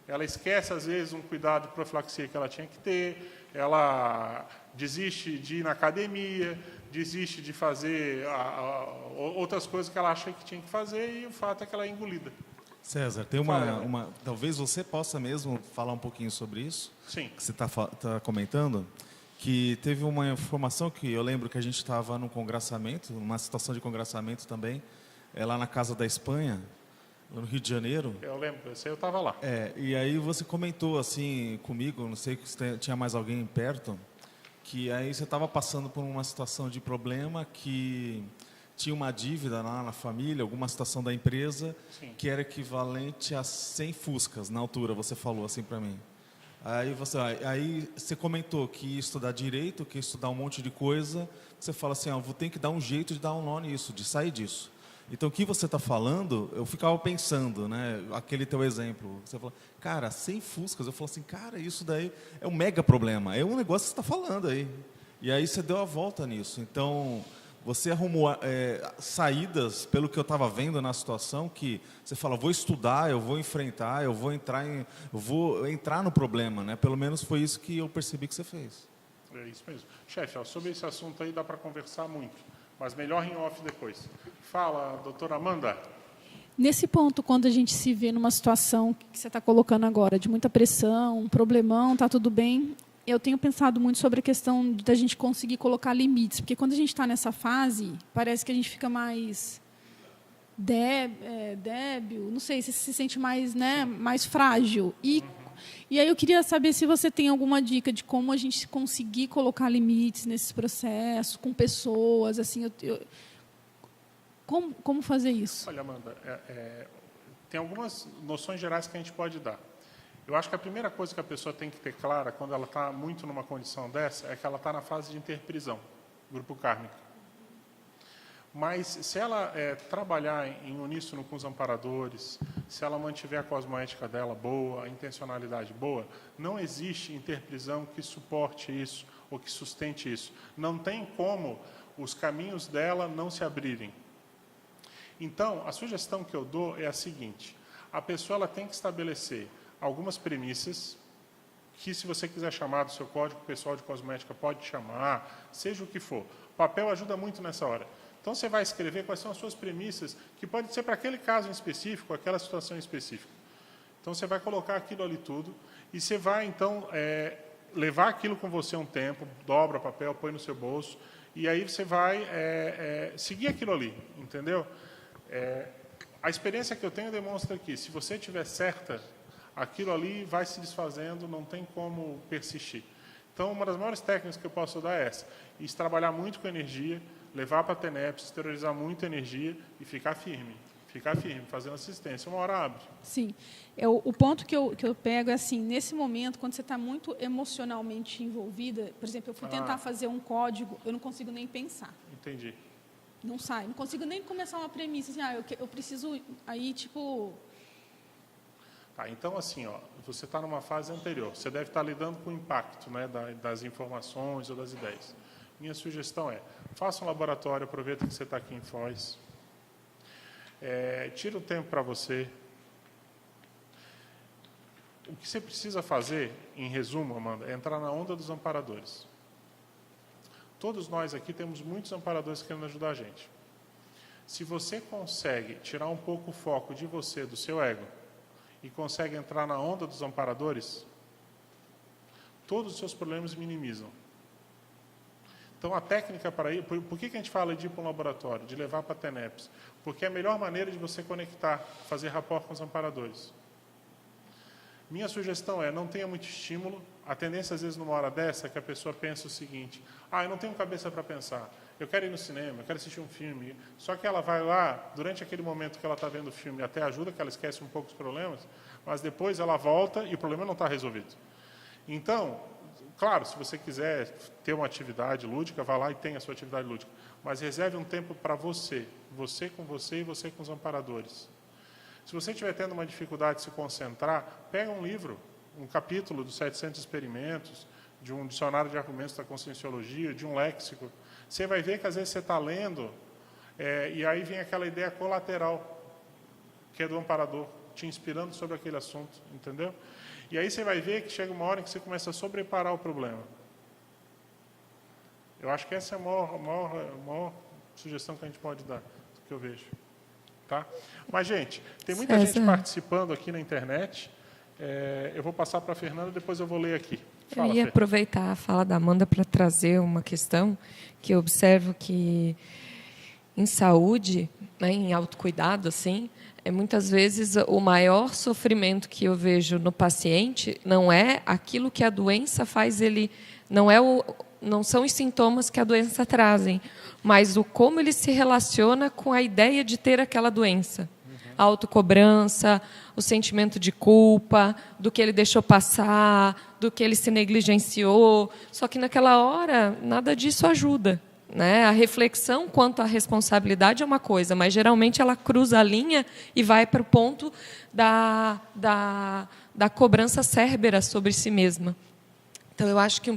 Ela esquece, às vezes, um cuidado de profilaxia que ela tinha que ter, ela desiste de ir na academia, desiste de fazer outras coisas que ela acha que tinha que fazer, e o fato é que ela é engolida. César, tem talvez você possa mesmo falar um pouquinho sobre isso? Sim. Que você está comentando, que teve uma informação que eu lembro que a gente estava num congressamento, numa situação de congressamento também, lá na Casa da Espanha, no Rio de Janeiro. Eu lembro, eu estava lá. E aí você comentou assim comigo, não sei se tinha mais alguém perto, que aí você estava passando por uma situação de problema, que tinha uma dívida lá na família, alguma situação da empresa, Sim. que era equivalente a 100 Fuscas, na altura, você falou assim para mim. Aí você comentou que ia estudar direito, que ia estudar um monte de coisa, você fala assim, vou ter que dar um jeito de dar um nó nisso, de sair disso. Então, o que você está falando, eu ficava pensando, né, aquele teu exemplo, você fala, cara, 100 Fuscas, eu falo assim, cara, isso daí é um mega problema, é um negócio que você está falando aí. E aí você deu a volta nisso. Então, você arrumou saídas, pelo que eu estava vendo na situação, que você fala, vou estudar, eu vou enfrentar, eu vou entrar no problema, né? Pelo menos foi isso que eu percebi que você fez. É isso mesmo. Chefe, sobre esse assunto aí dá para conversar muito, mas melhor em off depois. Fala, doutora Amanda. Nesse ponto, quando a gente se vê numa situação que você está colocando agora, de muita pressão, um problemão, está tudo bem, eu tenho pensado muito sobre a questão da gente conseguir colocar limites, porque quando a gente está nessa fase, parece que a gente fica mais débil, não sei, você se sente mais, né, mais frágil. E aí eu queria saber se você tem alguma dica de como a gente conseguir colocar limites nesses processos, com pessoas, assim, como fazer isso? Olha, Amanda, tem algumas noções gerais que a gente pode dar. Eu acho que a primeira coisa que a pessoa tem que ter clara, quando ela está muito numa condição dessa, é que ela está na fase de interprisão, grupo kármico. Mas, se ela trabalhar em uníssono com os amparadores, se ela mantiver a cosmoética dela boa, a intencionalidade boa, não existe interprisão que suporte isso ou que sustente isso. Não tem como os caminhos dela não se abrirem. Então, a sugestão que eu dou é a seguinte: a pessoa ela tem que estabelecer algumas premissas, que, se você quiser chamar do seu código pessoal de cosmética, pode chamar, seja o que for. O papel ajuda muito nessa hora. Então, você vai escrever quais são as suas premissas, que pode ser para aquele caso em específico, aquela situação em específica. Então, você vai colocar aquilo ali tudo, e você vai, então, levar aquilo com você um tempo, dobra o papel, põe no seu bolso, e aí você vai seguir aquilo ali, entendeu? A experiência que eu tenho demonstra que, se você estiver certa, aquilo ali vai se desfazendo, não tem como persistir. Então, uma das maiores técnicas que eu posso dar é essa: trabalhar muito com energia, levar para a TENEP, esterilizar muita energia e ficar firme. Ficar firme, fazendo assistência, uma hora abre. Sim. O ponto que eu pego é assim, nesse momento, quando você está muito emocionalmente envolvida, por exemplo, eu fui tentar fazer um código, eu não consigo nem pensar. Entendi. Não sai, não consigo nem começar uma premissa, assim, eu preciso, aí, tipo... Tá, então, assim, ó, você está numa fase anterior, você deve estar lidando com o impacto, né, das informações ou das ideias. Minha sugestão é, faça um laboratório, aproveita que você está aqui em Foz, tira o tempo para você. O que você precisa fazer, em resumo, Amanda, é entrar na onda dos amparadores. Todos nós aqui temos muitos amparadores querendo ajudar a gente. Se você consegue tirar um pouco o foco de você, do seu ego, e consegue entrar na onda dos amparadores, todos os seus problemas minimizam. Então, a técnica para ir... Por que a gente fala de ir para um laboratório, de levar para a TENEPS? Porque é a melhor maneira de você conectar, fazer rapport com os amparadores. Minha sugestão é, não tenha muito estímulo. A tendência, às vezes, numa hora dessa, é que a pessoa pensa o seguinte, eu não tenho cabeça para pensar, eu quero ir no cinema, eu quero assistir um filme. Só que ela vai lá, durante aquele momento que ela está vendo o filme, até ajuda, que ela esquece um pouco os problemas, mas depois ela volta e o problema não está resolvido. Então, claro, se você quiser ter uma atividade lúdica, vá lá e tenha a sua atividade lúdica. Mas reserve um tempo para você. Você com você e você com os amparadores. Se você estiver tendo uma dificuldade de se concentrar, pega um livro, um capítulo dos 700 experimentos, de um dicionário de argumentos da conscienciologia, de um léxico. Você vai ver que às vezes você está lendo, e aí vem aquela ideia colateral, que é do amparador, te inspirando sobre aquele assunto, entendeu? E aí você vai ver que chega uma hora em que você começa a sobreparar o problema. Eu acho que essa é a maior sugestão que a gente pode dar, do que eu vejo. Tá? Mas, gente, tem muita gente participando aqui na internet. Eu vou passar para a Fernanda, depois eu vou ler aqui. Fala, eu ia Fê. aproveitar a fala da Amanda para trazer uma questão que eu observo que, em saúde, né, em autocuidado, assim, muitas vezes o maior sofrimento que eu vejo no paciente não é aquilo que a doença faz ele... Não são os sintomas que a doença trazem, mas o como ele se relaciona com a ideia de ter aquela doença. A autocobrança, o sentimento de culpa, do que ele deixou passar, do que ele se negligenciou. Só que, naquela hora, nada disso ajuda. Né? A reflexão quanto à responsabilidade é uma coisa, mas, geralmente, ela cruza a linha e vai para o ponto da cobrança cérbera sobre si mesma. Então, eu acho que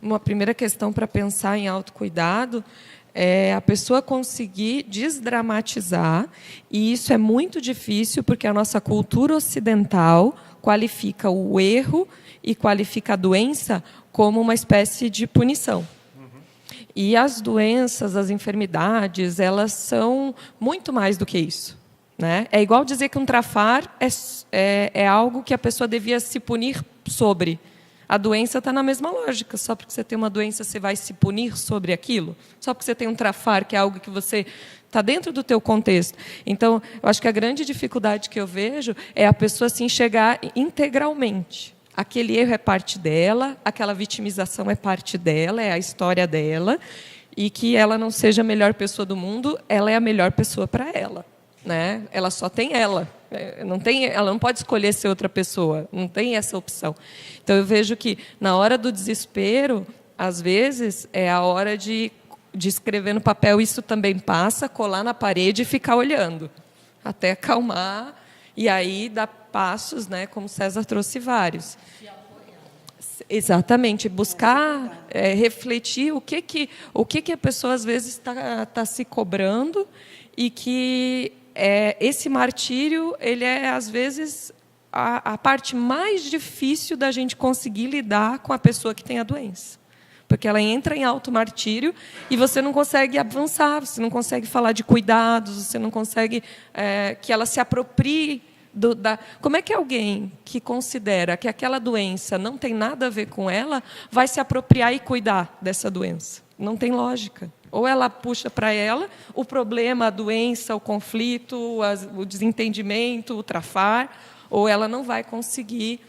uma primeira questão para pensar em autocuidado é a pessoa conseguir desdramatizar, e isso é muito difícil, porque a nossa cultura ocidental qualifica o erro e qualifica a doença como uma espécie de punição. E as doenças, as enfermidades, elas são muito mais do que isso. Né? É igual dizer que um trafar é algo que a pessoa devia se punir sobre. A doença está na mesma lógica. Só porque você tem uma doença, você vai se punir sobre aquilo? Só porque você tem um trafar, que é algo que você está dentro do teu contexto. Então, eu acho que a grande dificuldade que eu vejo é a pessoa se enxergar integralmente. Aquele erro é parte dela, aquela vitimização é parte dela, é a história dela, e que ela não seja a melhor pessoa do mundo, ela é a melhor pessoa para ela. Né? Ela só tem ela. Ela não pode escolher ser outra pessoa, não tem essa opção. Então, eu vejo que, na hora do desespero, às vezes, é a hora de escrever no papel, isso também passa, colar na parede e ficar olhando, até acalmar, e aí dar passos, né, como César trouxe vários. Exatamente, buscar refletir o que a pessoa, às vezes, está se cobrando, e que esse martírio, ele é, às vezes, a parte mais difícil da gente conseguir lidar com a pessoa que tem a doença. Porque ela entra em automartírio e você não consegue avançar, você não consegue falar de cuidados, você não consegue que ela se aproprie Como é que alguém que considera que aquela doença não tem nada a ver com ela vai se apropriar e cuidar dessa doença? Não tem lógica. Ou ela puxa para ela o problema, a doença, o conflito, o desentendimento, o trafar, ou ela não vai conseguir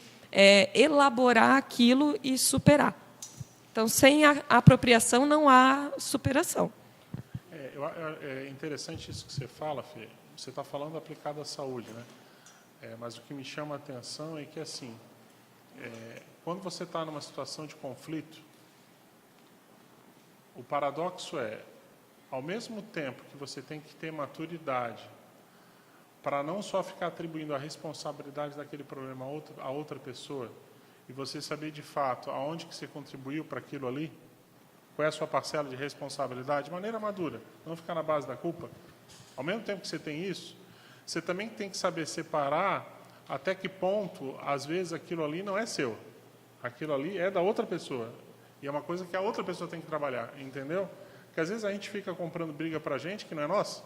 elaborar aquilo e superar. Então, sem a apropriação, não há superação. É interessante isso que você fala, Fê, você está falando aplicado à saúde, né? Mas o que me chama a atenção é que, assim, quando você está numa situação de conflito, o paradoxo é, ao mesmo tempo que você tem que ter maturidade para não só ficar atribuindo a responsabilidade daquele problema a outra pessoa, e você saber de fato aonde que você contribuiu para aquilo ali, qual é a sua parcela de responsabilidade, de maneira madura, não ficar na base da culpa. Ao mesmo tempo que você tem isso, você também tem que saber separar até que ponto, às vezes, aquilo ali não é seu. Aquilo ali é da outra pessoa. E é uma coisa que a outra pessoa tem que trabalhar, entendeu? Porque às vezes a gente fica comprando briga para a gente que não é nossa.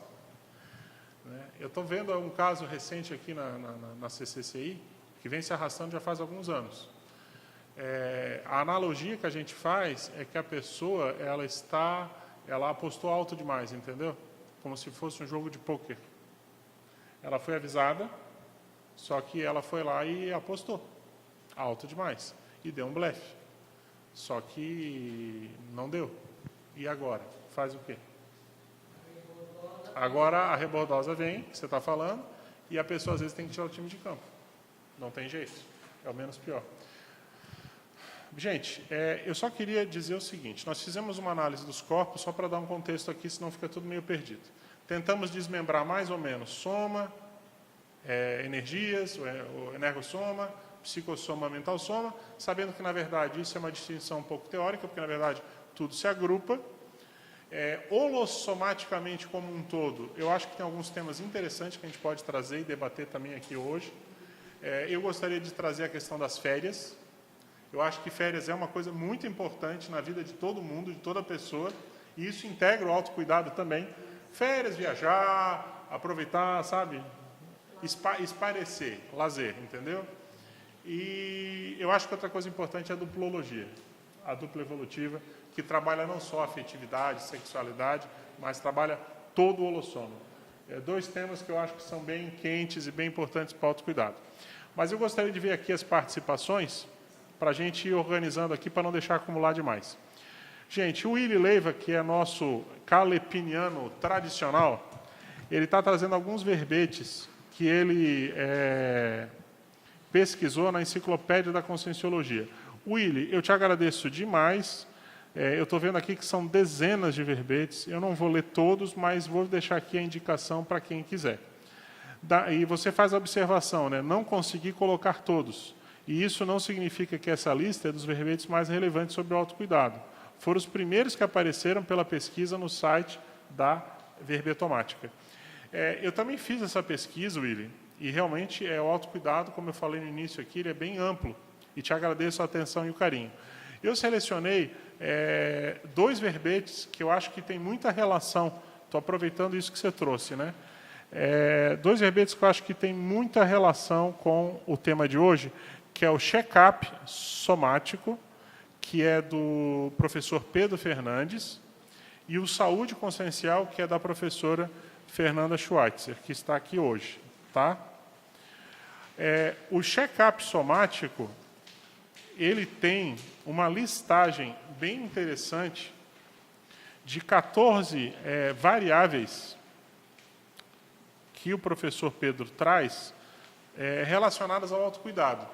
Eu estou vendo um caso recente aqui na CCCI, que vem se arrastando já faz alguns anos. A analogia que a gente faz é que a pessoa ela apostou alto demais, entendeu? Como se fosse um jogo de pôquer. Ela foi avisada, só que ela foi lá e apostou alto demais e deu um blefe. Só que não deu. E agora? Faz o quê? Agora a rebordosa vem, que você está falando, e a pessoa às vezes tem que tirar o time de campo. Não tem jeito. É o menos pior. Gente, eu só queria dizer o seguinte. Nós fizemos uma análise dos corpos, só para dar um contexto aqui, senão fica tudo meio perdido. Tentamos desmembrar mais ou menos soma, energias, o energossoma, psicossoma, mental-soma, sabendo que, na verdade, isso é uma distinção um pouco teórica, porque, na verdade, tudo se agrupa. Holossomaticamente como um todo, eu acho que tem alguns temas interessantes que a gente pode trazer e debater também aqui hoje. Eu gostaria de trazer a questão das férias. Eu acho que férias é uma coisa muito importante na vida de todo mundo, de toda pessoa, e isso integra o autocuidado também. Férias, viajar, aproveitar, sabe? Espairecer, lazer, entendeu? E eu acho que outra coisa importante é a duplologia, a dupla evolutiva, que trabalha não só a afetividade, sexualidade, mas trabalha todo o holossoma. Dois temas que eu acho que são bem quentes e bem importantes para o autocuidado. Mas eu gostaria de ver aqui as participações, para a gente ir organizando aqui, para não deixar acumular demais. Gente, o Willy Leiva, que é nosso calepiniano tradicional, ele está trazendo alguns verbetes que ele pesquisou na Enciclopédia da Conscienciologia. Willy, eu te agradeço demais. Eu estou vendo aqui que são dezenas de verbetes. Eu não vou ler todos, mas vou deixar aqui a indicação para quem quiser. E você faz a observação, né? Não consegui colocar todos. E isso não significa que essa lista é dos verbetes mais relevantes sobre o autocuidado. Foram os primeiros que apareceram pela pesquisa no site da Verbetomática. Eu também fiz essa pesquisa, Willy, e realmente o autocuidado, como eu falei no início aqui, ele é bem amplo. E te agradeço a atenção e o carinho. Eu selecionei 2 verbetes que eu acho que tem muita relação. Estou aproveitando isso que você trouxe, né? 2 verbetes que eu acho que tem muita relação com o tema de hoje, que é o check-up somático, que é do professor Pedro Fernandes, e o saúde consciencial, que é da professora Fernanda Schweitzer, que está aqui hoje. Tá? O check-up somático, ele tem uma listagem bem interessante de 14 variáveis que o professor Pedro traz relacionadas ao autocuidado.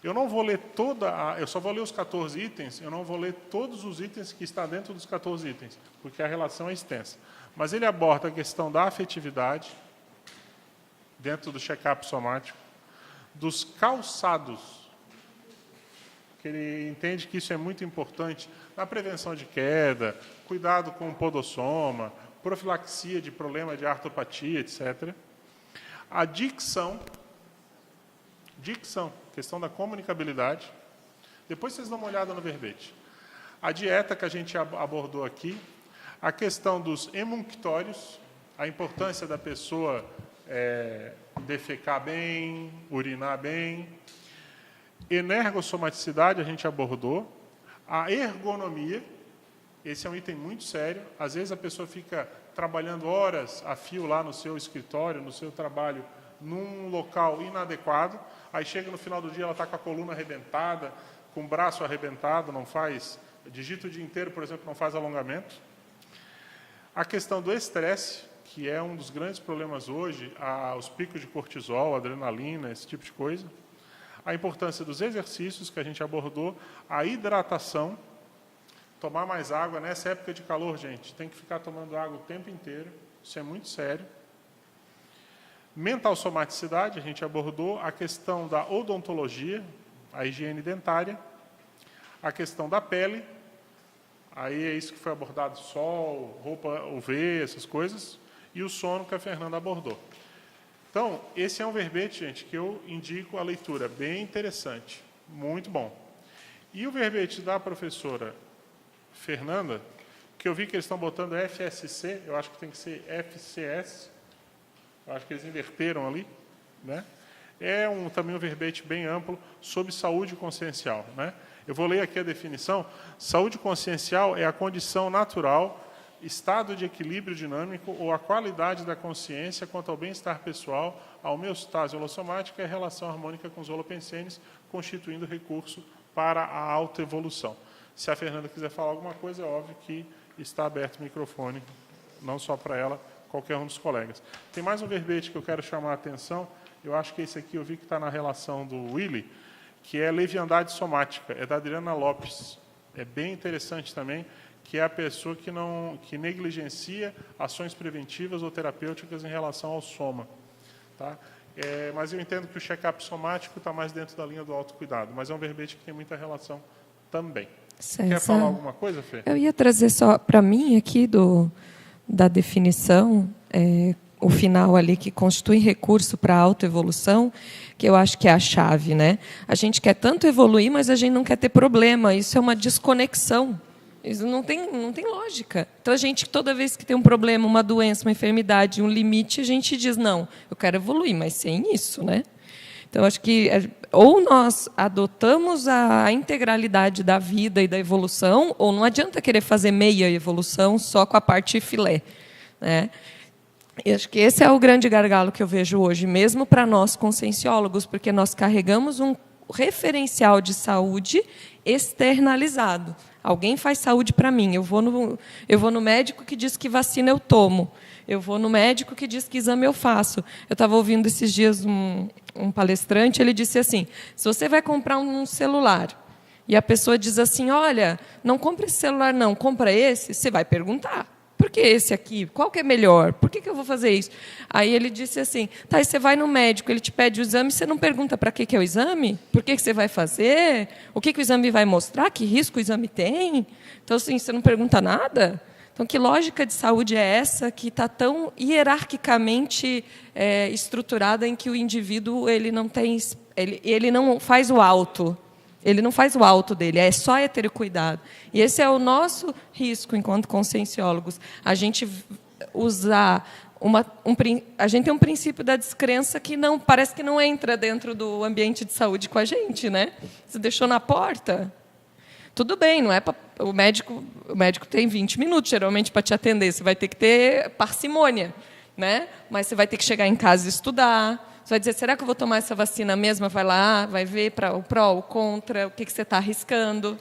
Eu não vou ler eu só vou ler os 14 itens, eu não vou ler todos os itens que estão dentro dos 14 itens, porque a relação é extensa. Mas ele aborda a questão da afetividade, dentro do check-up somático, dos calçados, que ele entende que isso é muito importante na prevenção de queda, cuidado com o podossoma, profilaxia de problema de artropatia, etc. A dicção, questão da comunicabilidade. Depois vocês dão uma olhada no verbete. A dieta que a gente abordou aqui, a questão dos emunctórios, a importância da pessoa defecar bem, urinar bem. Energossomaticidade a gente abordou. A ergonomia, esse é um item muito sério. Às vezes a pessoa fica trabalhando horas a fio lá no seu escritório, no seu trabalho, num local inadequado. Aí chega no final do dia, ela está com a coluna arrebentada, com o braço arrebentado, não faz, digita o dia inteiro, por exemplo, não faz alongamento. A questão do estresse, que é um dos grandes problemas hoje, os picos de cortisol, adrenalina, esse tipo de coisa. A importância dos exercícios que a gente abordou, a hidratação, tomar mais água. Nessa época de calor, gente, tem que ficar tomando água o tempo inteiro, isso é muito sério. Mental somaticidade, a gente abordou a questão da odontologia, a higiene dentária, a questão da pele, aí é isso que foi abordado, sol, roupa UV, essas coisas, e o sono que a Fernanda abordou. Então, esse é um verbete, gente, que eu indico a leitura, bem interessante, muito bom. E o verbete da professora Fernanda, que eu vi que eles estão botando FSC, eu acho que tem que ser FCS, eu acho que eles inverteram ali, né? É também um verbete bem amplo sobre saúde consciencial, né? Eu vou ler aqui a definição. Saúde consciencial é a condição natural, estado de equilíbrio dinâmico ou a qualidade da consciência quanto ao bem-estar pessoal, a homeostase holossomática e a relação harmônica com os holopensenes, constituindo recurso para a autoevolução. Se a Fernanda quiser falar alguma coisa, é óbvio que está aberto o microfone, não só para ela, qualquer um dos colegas. Tem mais um verbete que eu quero chamar a atenção, eu acho que esse aqui eu vi que está na relação do Willy, que é leviandade somática, é da Adriana Lopes. É bem interessante também, que é a pessoa que negligencia ações preventivas ou terapêuticas em relação ao soma. Tá? Mas eu entendo que o check-up somático está mais dentro da linha do autocuidado, mas é um verbete que tem muita relação também. César, quer falar alguma coisa, Fê? Eu ia trazer só para mim aqui da definição, o final ali, que constitui recurso para a autoevolução, que eu acho que é a chave, né? A gente quer tanto evoluir, mas a gente não quer ter problema. Isso é uma desconexão. Isso não tem lógica. Então, a gente, toda vez que tem um problema, uma doença, uma enfermidade, um limite, a gente diz, não, eu quero evoluir, mas sem isso, né? Então, acho que ou nós adotamos a integralidade da vida e da evolução, ou não adianta querer fazer meia evolução só com a parte filé, né? E acho que esse é o grande gargalo que eu vejo hoje, mesmo para nós conscienciólogos, porque nós carregamos um referencial de saúde externalizado. Alguém faz saúde para mim. Eu vou no médico que diz que vacina eu tomo. Eu vou no médico que diz que exame eu faço. Eu estava ouvindo esses dias um palestrante, ele disse assim, se você vai comprar um celular e a pessoa diz assim, olha, não compra esse celular não, compra esse, você vai perguntar. Por que esse aqui? Qual que é melhor? Por que eu vou fazer isso? Aí ele disse assim, tá, e você vai no médico, ele te pede o exame, você não pergunta para que é o exame? Por que você vai fazer? O que o exame vai mostrar? Que risco o exame tem? Então, assim, você não pergunta nada? Então, que lógica de saúde é essa que está tão hierarquicamente estruturada em que o indivíduo ele não faz o auto? Ele não faz o auto dele, é só heterocuidado. E esse é o nosso risco enquanto conscienciólogos. A gente usar a gente tem um princípio da descrença que não parece que não entra dentro do ambiente de saúde com a gente, né? Você deixou na porta. Tudo bem, não é pra, o médico tem 20 minutos geralmente para te atender, você vai ter que ter parcimônia, né? Mas você vai ter que chegar em casa e estudar. Você vai dizer, será que eu vou tomar essa vacina mesmo? Vai lá, vai ver o pró, o contra, o que você está arriscando.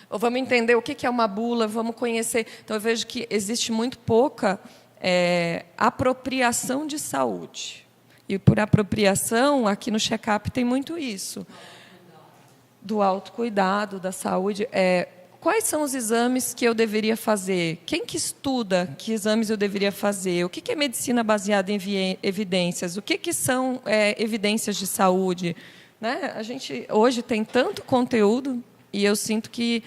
Ou vamos entender o que é uma bula, vamos conhecer. Então, eu vejo que existe muito pouca apropriação de saúde. E, por apropriação, aqui no check-up tem muito isso. Do autocuidado, da saúde. Quais são os exames que eu deveria fazer? Quem que estuda que exames eu deveria fazer? O que é medicina baseada em evidências? O que são evidências de saúde? Né? A gente hoje tem tanto conteúdo e eu sinto que,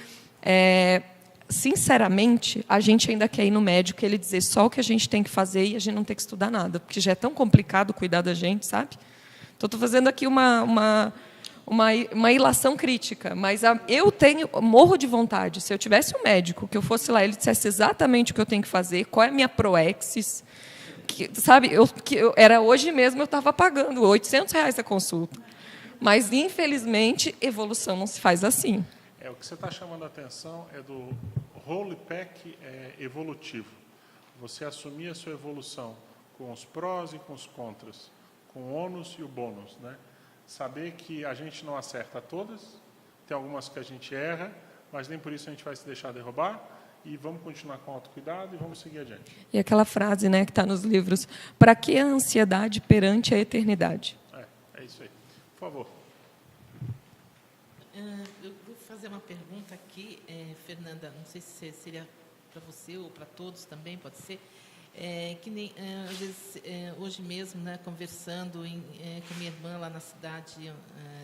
sinceramente, a gente ainda quer ir no médico e ele dizer só o que a gente tem que fazer e a gente não tem que estudar nada, porque já é tão complicado cuidar da gente, sabe? Então, estou fazendo aqui uma ilação crítica, mas eu morro de vontade. Se eu tivesse um médico, que eu fosse lá, ele dissesse exatamente o que eu tenho que fazer, qual é a minha proexis, sabe? Era hoje mesmo, eu estava pagando R$800 a consulta. Mas, infelizmente, evolução não se faz assim. O que você está chamando a atenção é do role pack evolutivo. Você assumir a sua evolução com os prós e com os contras, com o ônus e o bônus, né? Saber que a gente não acerta todas, tem algumas que a gente erra, mas nem por isso a gente vai se deixar derrubar, e vamos continuar com autocuidado e vamos seguir adiante. E aquela frase, né, que está nos livros, para que a ansiedade perante a eternidade? É isso aí. Por favor. Eu vou fazer uma pergunta aqui, Fernanda, não sei se seria para você ou para todos também, pode ser. Que nem, às vezes, hoje mesmo, né, conversando com minha irmã lá na cidade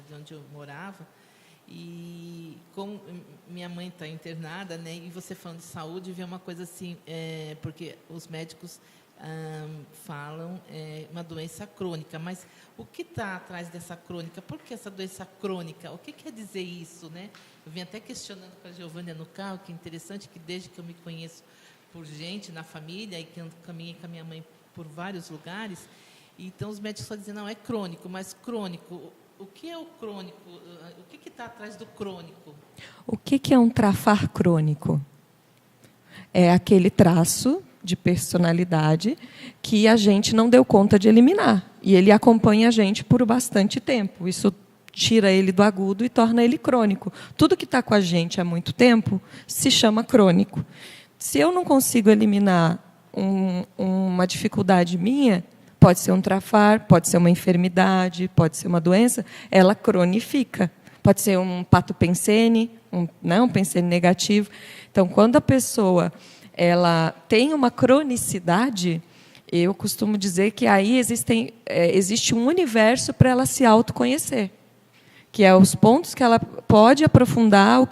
de onde eu morava, e como minha mãe está internada, né, e você falando de saúde, vê uma coisa assim, porque os médicos falam uma doença crônica, mas o que está atrás dessa crônica? Por que essa doença crônica? O que quer dizer isso, né? Eu vim até questionando com a Giovânia no carro, que é interessante que desde que eu me conheço por gente na família e que eu caminhei com a minha mãe por vários lugares, então os médicos só dizem, não, é crônico, mas crônico, o que é o crônico? O que está atrás do crônico? O que é um trafar crônico? É aquele traço de personalidade que a gente não deu conta de eliminar. E ele acompanha a gente por bastante tempo. Isso tira ele do agudo e torna ele crônico. Tudo que está com a gente há muito tempo se chama crônico. Se eu não consigo eliminar uma dificuldade minha, pode ser um trafar, pode ser uma enfermidade, pode ser uma doença, ela cronifica. Pode ser um patopensene, um pensene negativo. Então, quando a pessoa ela tem uma cronicidade, eu costumo dizer que aí existe um universo para ela se autoconhecer, que é os pontos que ela pode aprofundar,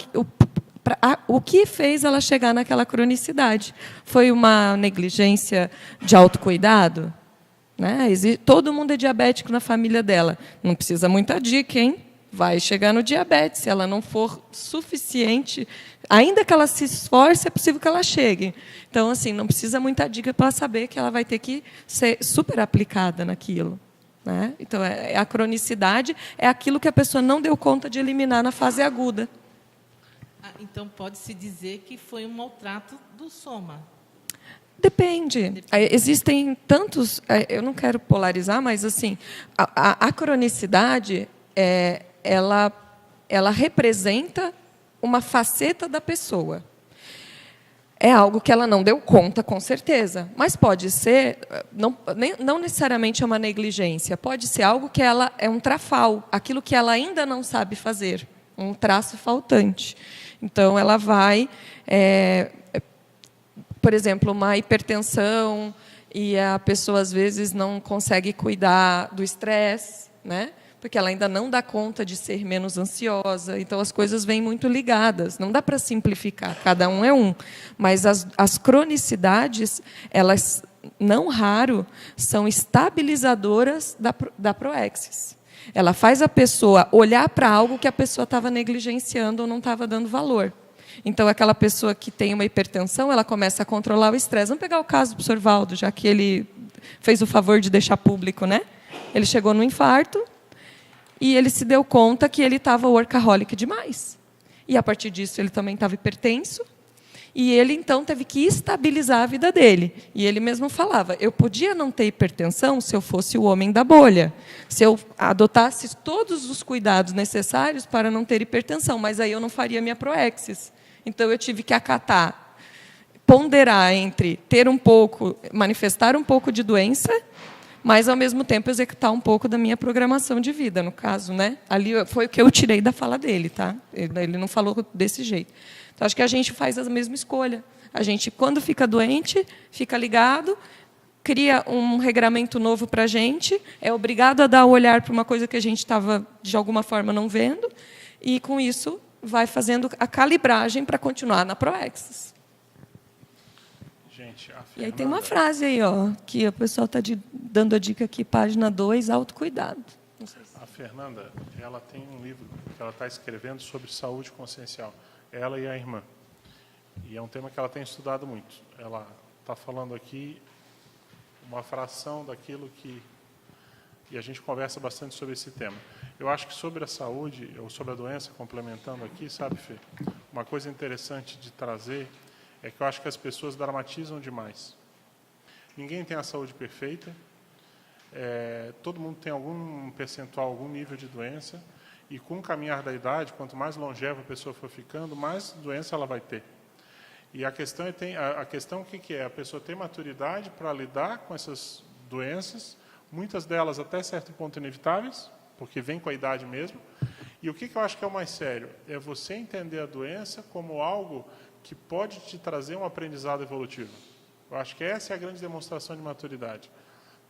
o que fez ela chegar naquela cronicidade. Foi uma negligência de autocuidado? Né? Todo mundo é diabético na família dela. Não precisa muita dica, hein? Vai chegar no diabetes. Se ela não for suficiente, ainda que ela se esforce, é possível que ela chegue. Então, assim, não precisa muita dica para ela saber que ela vai ter que ser super aplicada naquilo. Né? Então, a cronicidade é aquilo que a pessoa não deu conta de eliminar na fase aguda. Então, pode-se dizer que foi um maltrato do soma. Depende. Existem tantos... Eu não quero polarizar, mas assim, a cronicidade, ela representa uma faceta da pessoa. É algo que ela não deu conta, com certeza. Mas pode ser, não necessariamente é uma negligência, pode ser algo que ela é um trafal, aquilo que ela ainda não sabe fazer, um traço faltante. Então, ela vai... por exemplo, uma hipertensão, e a pessoa, às vezes, não consegue cuidar do estresse, né? Porque ela ainda não dá conta de ser menos ansiosa. Então, as coisas vêm muito ligadas. Não dá para simplificar, cada um é um. Mas as cronicidades, elas, não raro, são estabilizadoras da proexis. Ela faz a pessoa olhar para algo que a pessoa estava negligenciando ou não estava dando valor. Então, aquela pessoa que tem uma hipertensão, ela começa a controlar o estresse. Vamos pegar o caso do professor Valdo, já que ele fez o favor de deixar público, né? Ele chegou no infarto e ele se deu conta que ele estava workaholic demais. E, a partir disso, ele também estava hipertenso. E ele, então, teve que estabilizar a vida dele. E ele mesmo falava, eu podia não ter hipertensão se eu fosse o homem da bolha, se eu adotasse todos os cuidados necessários para não ter hipertensão, mas aí eu não faria minha proexis. Então, eu tive que acatar, ponderar entre ter manifestar um pouco de doença, mas, ao mesmo tempo, executar um pouco da minha programação de vida, no caso. Né? Ali foi o que eu tirei da fala dele. Tá? Ele não falou desse jeito. Então, acho que a gente faz a mesma escolha. A gente, quando fica doente, fica ligado, cria um regramento novo para a gente, é obrigado a dar o olhar para uma coisa que a gente estava, de alguma forma, não vendo, e, com isso, vai fazendo a calibragem para continuar na proexis. Gente, E aí tem uma frase aí, ó, que o pessoal está dando a dica aqui, página 2, autocuidado. Não sei se... A Fernanda, ela tem um livro que ela está escrevendo sobre saúde consciencial. Ela e a irmã. E é um tema que ela tem estudado muito. Ela está falando aqui uma fração daquilo que... E a gente conversa bastante sobre esse tema. Eu acho que sobre a saúde, ou sobre a doença, complementando aqui, sabe, Fê? Uma coisa interessante de trazer é que eu acho que as pessoas dramatizam demais. Ninguém tem a saúde perfeita. Todo mundo tem algum percentual, algum nível de doença. E com o caminhar da idade, quanto mais longeva a pessoa for ficando, mais doença ela vai ter. E a questão o que é? A pessoa tem maturidade para lidar com essas doenças, muitas delas até certo ponto inevitáveis, porque vem com a idade mesmo. E o que eu acho que é o mais sério? É você entender a doença como algo que pode te trazer um aprendizado evolutivo. Eu acho que essa é a grande demonstração de maturidade.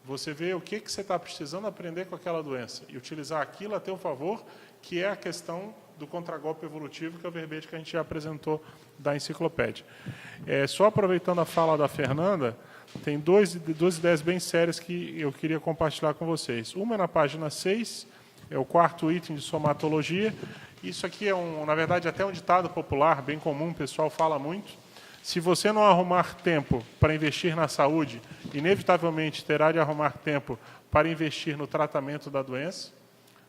Você vê o que você está precisando aprender com aquela doença e utilizar aquilo a teu favor, que é a questão do contragolpe evolutivo, que é o verbete que a gente já apresentou da enciclopédia. Só aproveitando a fala da Fernanda, tem duas ideias bem sérias que eu queria compartilhar com vocês. Uma é na página 6, é o 4º item de somatologia. Isso aqui é, na verdade, até um ditado popular, bem comum, o pessoal fala muito. Se você não arrumar tempo para investir na saúde, inevitavelmente terá de arrumar tempo para investir no tratamento da doença.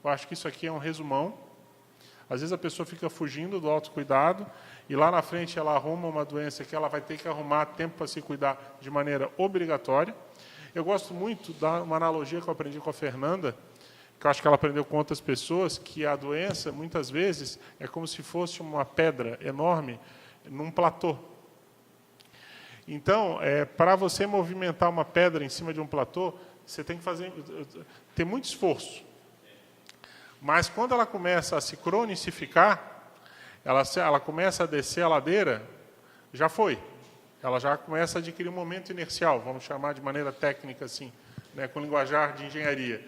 Eu acho que isso aqui é um resumão. Às vezes a pessoa fica fugindo do autocuidado e lá na frente ela arruma uma doença que ela vai ter que arrumar tempo para se cuidar de maneira obrigatória. Eu gosto muito da uma analogia que eu aprendi com a Fernanda, que eu acho que ela aprendeu com outras pessoas, que a doença, muitas vezes, é como se fosse uma pedra enorme num platô. Então, para você movimentar uma pedra em cima de um platô, você tem que ter muito esforço. Mas quando ela começa a se cronicificar, ela começa a descer a ladeira, já foi. Ela já começa a adquirir um momento inercial, vamos chamar de maneira técnica assim, né, com linguajar de engenharia.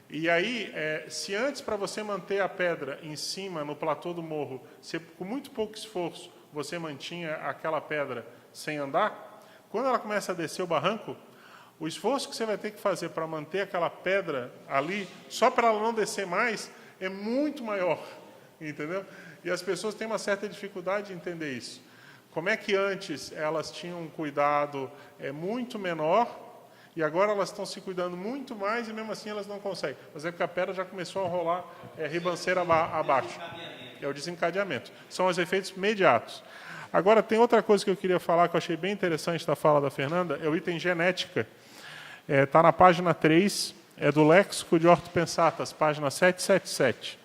E aí, se antes, para você manter a pedra em cima, no platô do morro, com muito pouco esforço, você mantinha aquela pedra sem andar, quando ela começa a descer o barranco, o esforço que você vai ter que fazer para manter aquela pedra ali, só para ela não descer mais, é muito maior, entendeu? E as pessoas têm uma certa dificuldade de entender isso. Como é que antes elas tinham um cuidado muito menor e agora elas estão se cuidando muito mais e mesmo assim elas não conseguem? Mas é porque a pedra já começou a rolar ribanceira abaixo. É o desencadeamento. São os efeitos imediatos. Agora, tem outra coisa que eu queria falar, que eu achei bem interessante da fala da Fernanda, é o item genética. Está na página 3, do Léxico de Ortopensatas, página 777.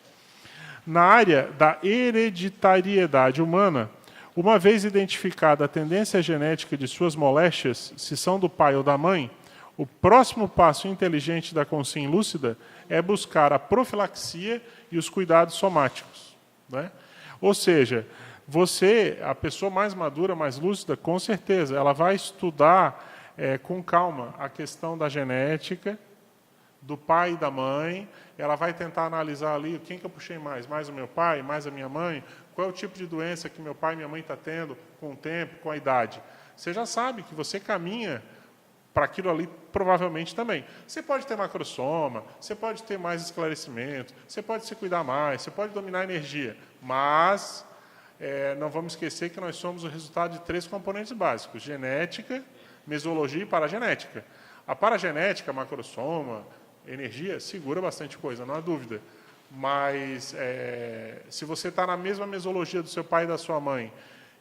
Na área da hereditariedade humana, uma vez identificada a tendência genética de suas moléstias, se são do pai ou da mãe, o próximo passo inteligente da consciência lúcida é buscar a profilaxia e os cuidados somáticos. Né? Ou seja, a pessoa mais madura, mais lúcida, com certeza, ela vai estudar com calma a questão da genética, do pai e da mãe, ela vai tentar analisar ali quem que eu puxei mais o meu pai, mais a minha mãe, qual é o tipo de doença que meu pai e minha mãe estão tendo com o tempo, com a idade. Você já sabe que você caminha para aquilo ali, provavelmente também. Você pode ter macrossoma, você pode ter mais esclarecimento, você pode se cuidar mais, você pode dominar a energia, mas não vamos esquecer que nós somos o resultado de 3 componentes básicos: genética, mesologia e paragenética. A paragenética, macrossoma, energia, segura bastante coisa, não há dúvida. Mas se você está na mesma mesologia do seu pai e da sua mãe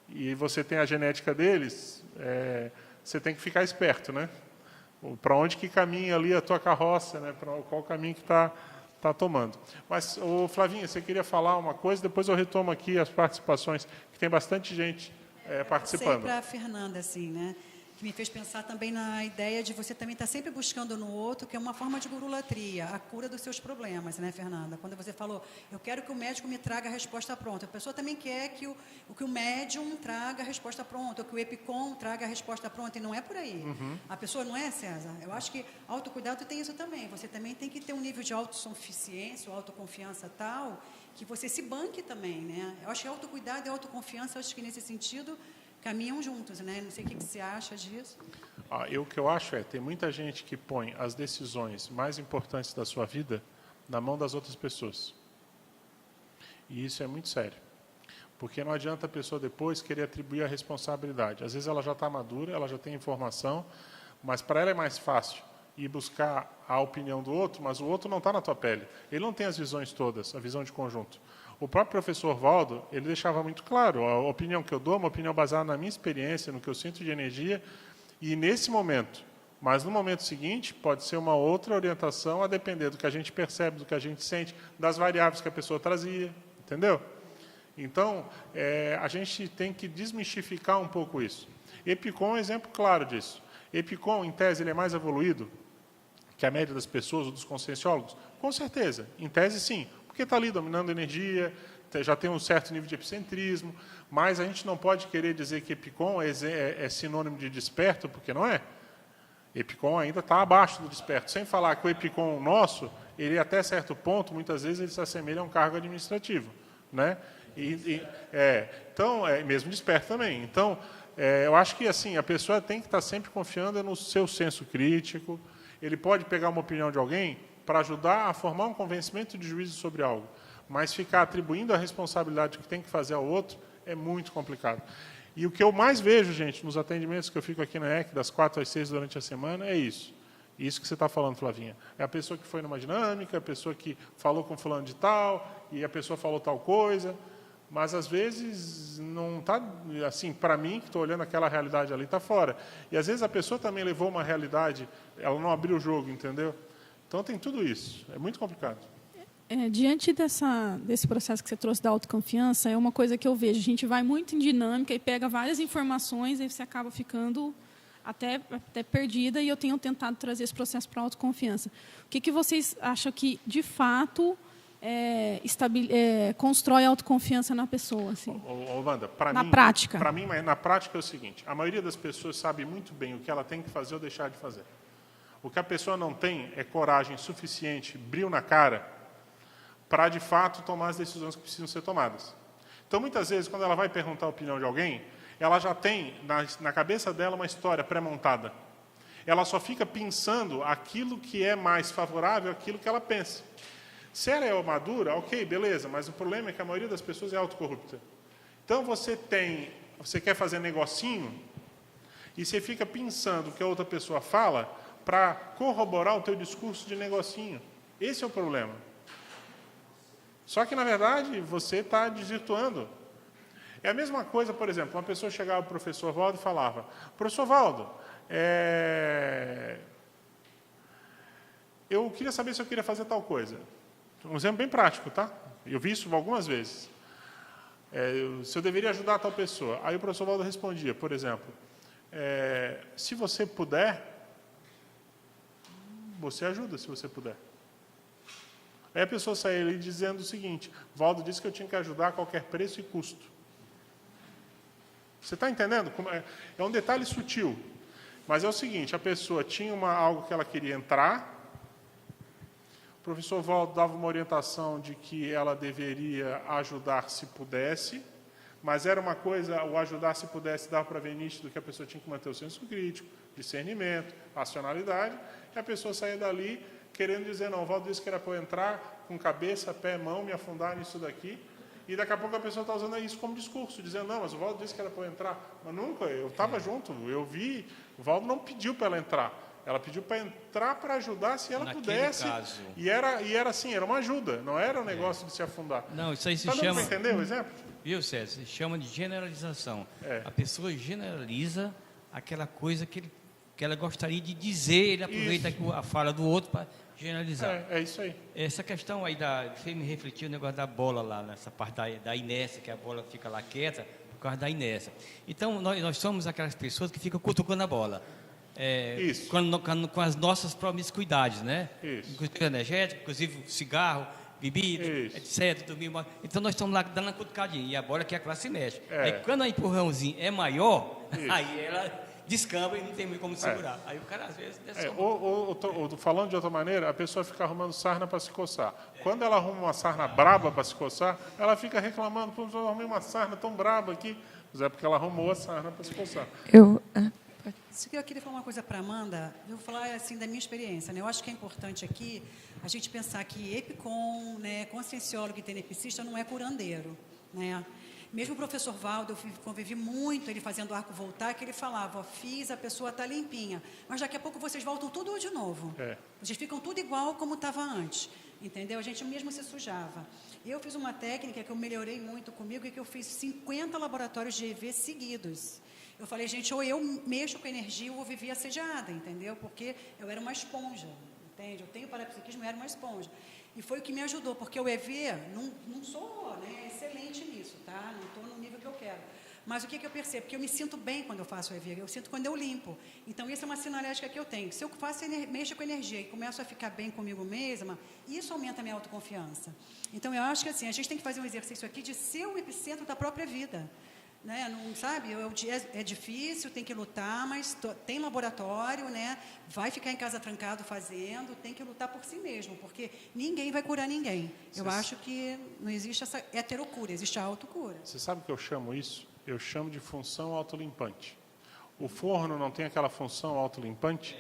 e você tem a genética deles, você tem que ficar esperto, né? Para onde que caminha ali a tua carroça, né? Para qual caminho que está tomando. Mas, Flavinha, você queria falar uma coisa, depois eu retomo aqui as participações, que tem bastante gente participando. Para a Fernanda, assim, né? Que me fez pensar também na ideia de você também estar sempre buscando no outro, que é uma forma de gurulatria, a cura dos seus problemas, né, Fernanda? Quando você falou, eu quero que o médico me traga a resposta pronta. A pessoa também quer que o médium traga a resposta pronta, ou que o EPICOM traga a resposta pronta, e não é por aí. Uhum. A pessoa não é, César? Eu acho que autocuidado tem isso também. Você também tem que ter um nível de autossuficiência ou autoconfiança tal, que você se banque também, né? Eu acho que autocuidado e autoconfiança, eu acho que nesse sentido caminham juntos, né? Não sei o que você acha disso. O que eu acho tem muita gente que põe as decisões mais importantes da sua vida na mão das outras pessoas. E isso é muito sério. Porque não adianta a pessoa depois querer atribuir a responsabilidade. Às vezes ela já está madura, ela já tem informação, mas para ela é mais fácil ir buscar a opinião do outro, mas o outro não está na tua pele. Ele não tem as visões todas, a visão de conjunto. O próprio professor Valdo, ele deixava muito claro, a opinião que eu dou é uma opinião baseada na minha experiência, no que eu sinto de energia, e nesse momento. Mas no momento seguinte, pode ser uma outra orientação, a depender do que a gente percebe, do que a gente sente, das variáveis que a pessoa trazia, entendeu? Então, a gente tem que desmistificar um pouco isso. Epicom é um exemplo claro disso. Epicom, em tese, ele é mais evoluído que a média das pessoas ou dos conscienciólogos? Com certeza. Em tese, sim. Porque está ali dominando energia, já tem um certo nível de epicentrismo, mas a gente não pode querer dizer que Epicom é sinônimo de desperto, porque não é. Epicom ainda está abaixo do desperto. Sem falar que o Epicom nosso, ele até certo ponto, muitas vezes, ele se assemelha a um cargo administrativo, né? Então, mesmo desperto também. Então, eu acho que assim a pessoa tem que estar sempre confiando no seu senso crítico. Ele pode pegar uma opinião de alguém para ajudar a formar um convencimento de juízo sobre algo, mas ficar atribuindo a responsabilidade que tem que fazer ao outro é muito complicado. E o que eu mais vejo, gente, nos atendimentos que eu fico aqui na EC, das 4 às 6 durante a semana, é isso. Isso que você está falando, Flavinha. É a pessoa que foi numa dinâmica, a pessoa que falou com fulano de tal, e a pessoa falou tal coisa, mas, às vezes, não está, assim, para mim, que estou olhando aquela realidade ali, está fora. E, às vezes, a pessoa também levou uma realidade, ela não abriu o jogo, entendeu? Então, tem tudo isso. É muito complicado. Diante desse processo que você trouxe da autoconfiança, é uma coisa que eu vejo. A gente vai muito em dinâmica e pega várias informações e você acaba ficando até perdida, e eu tenho tentado trazer esse processo para a autoconfiança. O que vocês acham que, de fato, constrói a autoconfiança na pessoa? Assim? Wanda, na prática. Para mim, na prática é o seguinte, a maioria das pessoas sabe muito bem o que ela tem que fazer ou deixar de fazer. O que a pessoa não tem é coragem suficiente, brilho na cara, para, de fato, tomar as decisões que precisam ser tomadas. Então, muitas vezes, quando ela vai perguntar a opinião de alguém, ela já tem, na cabeça dela, uma história pré-montada. Ela só fica pensando aquilo que é mais favorável àquilo que ela pensa. Se ela é madura, ok, beleza, mas o problema é que a maioria das pessoas é autocorrupta. Então, você quer fazer negocinho, e você fica pensando o que a outra pessoa fala para corroborar o teu discurso de negocinho. Esse é o problema. Só que, na verdade, você está desvirtuando. É a mesma coisa, por exemplo, uma pessoa chegava para o professor Valdo e falava: professor Valdo, eu queria saber se eu queria fazer tal coisa. Um exemplo bem prático, tá? Eu vi isso algumas vezes. Se eu deveria ajudar tal pessoa. Aí o professor Valdo respondia, por exemplo, se você puder, você ajuda, se você puder. Aí a pessoa saía ali dizendo o seguinte: Valdo disse que eu tinha que ajudar a qualquer preço e custo. Você está entendendo? É um detalhe sutil. Mas é o seguinte, a pessoa tinha algo que ela queria entrar, o professor Valdo dava uma orientação de que ela deveria ajudar se pudesse, mas era uma coisa, o ajudar se pudesse, dava para ver nítido que a pessoa tinha que manter o senso crítico, discernimento, racionalidade, e a pessoa saía dali querendo dizer: não, o Valdo disse que era para eu entrar com cabeça, pé, mão, me afundar nisso daqui, e daqui a pouco a pessoa está usando isso como discurso, dizendo: não, mas o Valdo disse que era para eu entrar. Mas nunca, eu estava junto, eu vi, o Valdo não pediu para ela entrar. Ela pediu para entrar para ajudar se ela pudesse. Caso. E era assim, era uma ajuda, não era um negócio de se afundar. Não, isso aí se chama... chama... Para entender o exemplo? Viu, César? Se chama de generalização. A pessoa generaliza aquela coisa que ela gostaria de dizer, ele aproveita a fala do outro para generalizar. É isso aí. Essa questão aí, você me refletiu o negócio da bola lá, nessa parte da inércia, que a bola fica lá quieta por causa da inércia. Então, nós somos aquelas pessoas que ficam cutucando a bola. Isso. Com as nossas promiscuidades, né? Isso. Inclusive energético, inclusive cigarro, bebida, etc. Dormir. Então nós estamos lá dando uma cutucadinha e a bola que a classe mexe. Aí quando a empurrãozinho é maior, aí ela descamba e não tem muito como segurar. Aí o cara às vezes falando de outra maneira, a pessoa fica arrumando sarna para se coçar. Quando ela arruma uma sarna braba para se coçar, ela fica reclamando: pô, eu arrumei uma sarna tão braba aqui. Mas é porque ela arrumou a sarna para se coçar. Eu queria falar uma coisa para a Amanda. Eu vou falar assim da minha experiência, né? Eu acho que é importante aqui a gente pensar que Epicom, né, conscienciólogo e tenepsista não é curandeiro, né? Mesmo o professor Valdo, eu convivi muito ele fazendo arco voltar, que ele falava: fiz, a pessoa está limpinha, mas daqui a pouco vocês voltam tudo de novo. Vocês ficam tudo igual como estava antes, entendeu? A gente mesmo se sujava. Eu fiz uma técnica que eu melhorei muito comigo, e que eu fiz 50 laboratórios de EV seguidos. Eu falei: gente, ou eu mexo com energia ou eu vivi assediada, entendeu? Porque eu era uma esponja, entende? Eu tenho parapsiquismo, eu era uma esponja. E foi o que me ajudou, porque o EV, não sou, né, excelente nisso, tá? Não estou no nível que eu quero. Mas o que eu percebo? Que eu me sinto bem quando eu faço o EV, eu sinto quando eu limpo. Então, isso é uma sinalética que eu tenho. Se eu mexo com energia e começo a ficar bem comigo mesma, isso aumenta a minha autoconfiança. Então, eu acho que assim, a gente tem que fazer um exercício aqui de ser o epicentro da própria vida. Né? Não, sabe? É difícil, tem que lutar, mas tem laboratório, né? Vai ficar em casa trancado fazendo, tem que lutar por si mesmo, porque ninguém vai curar ninguém. Eu acho que não existe essa heterocura, existe a autocura. Você sabe o que eu chamo isso? Eu chamo de função autolimpante. O forno não tem aquela função autolimpante?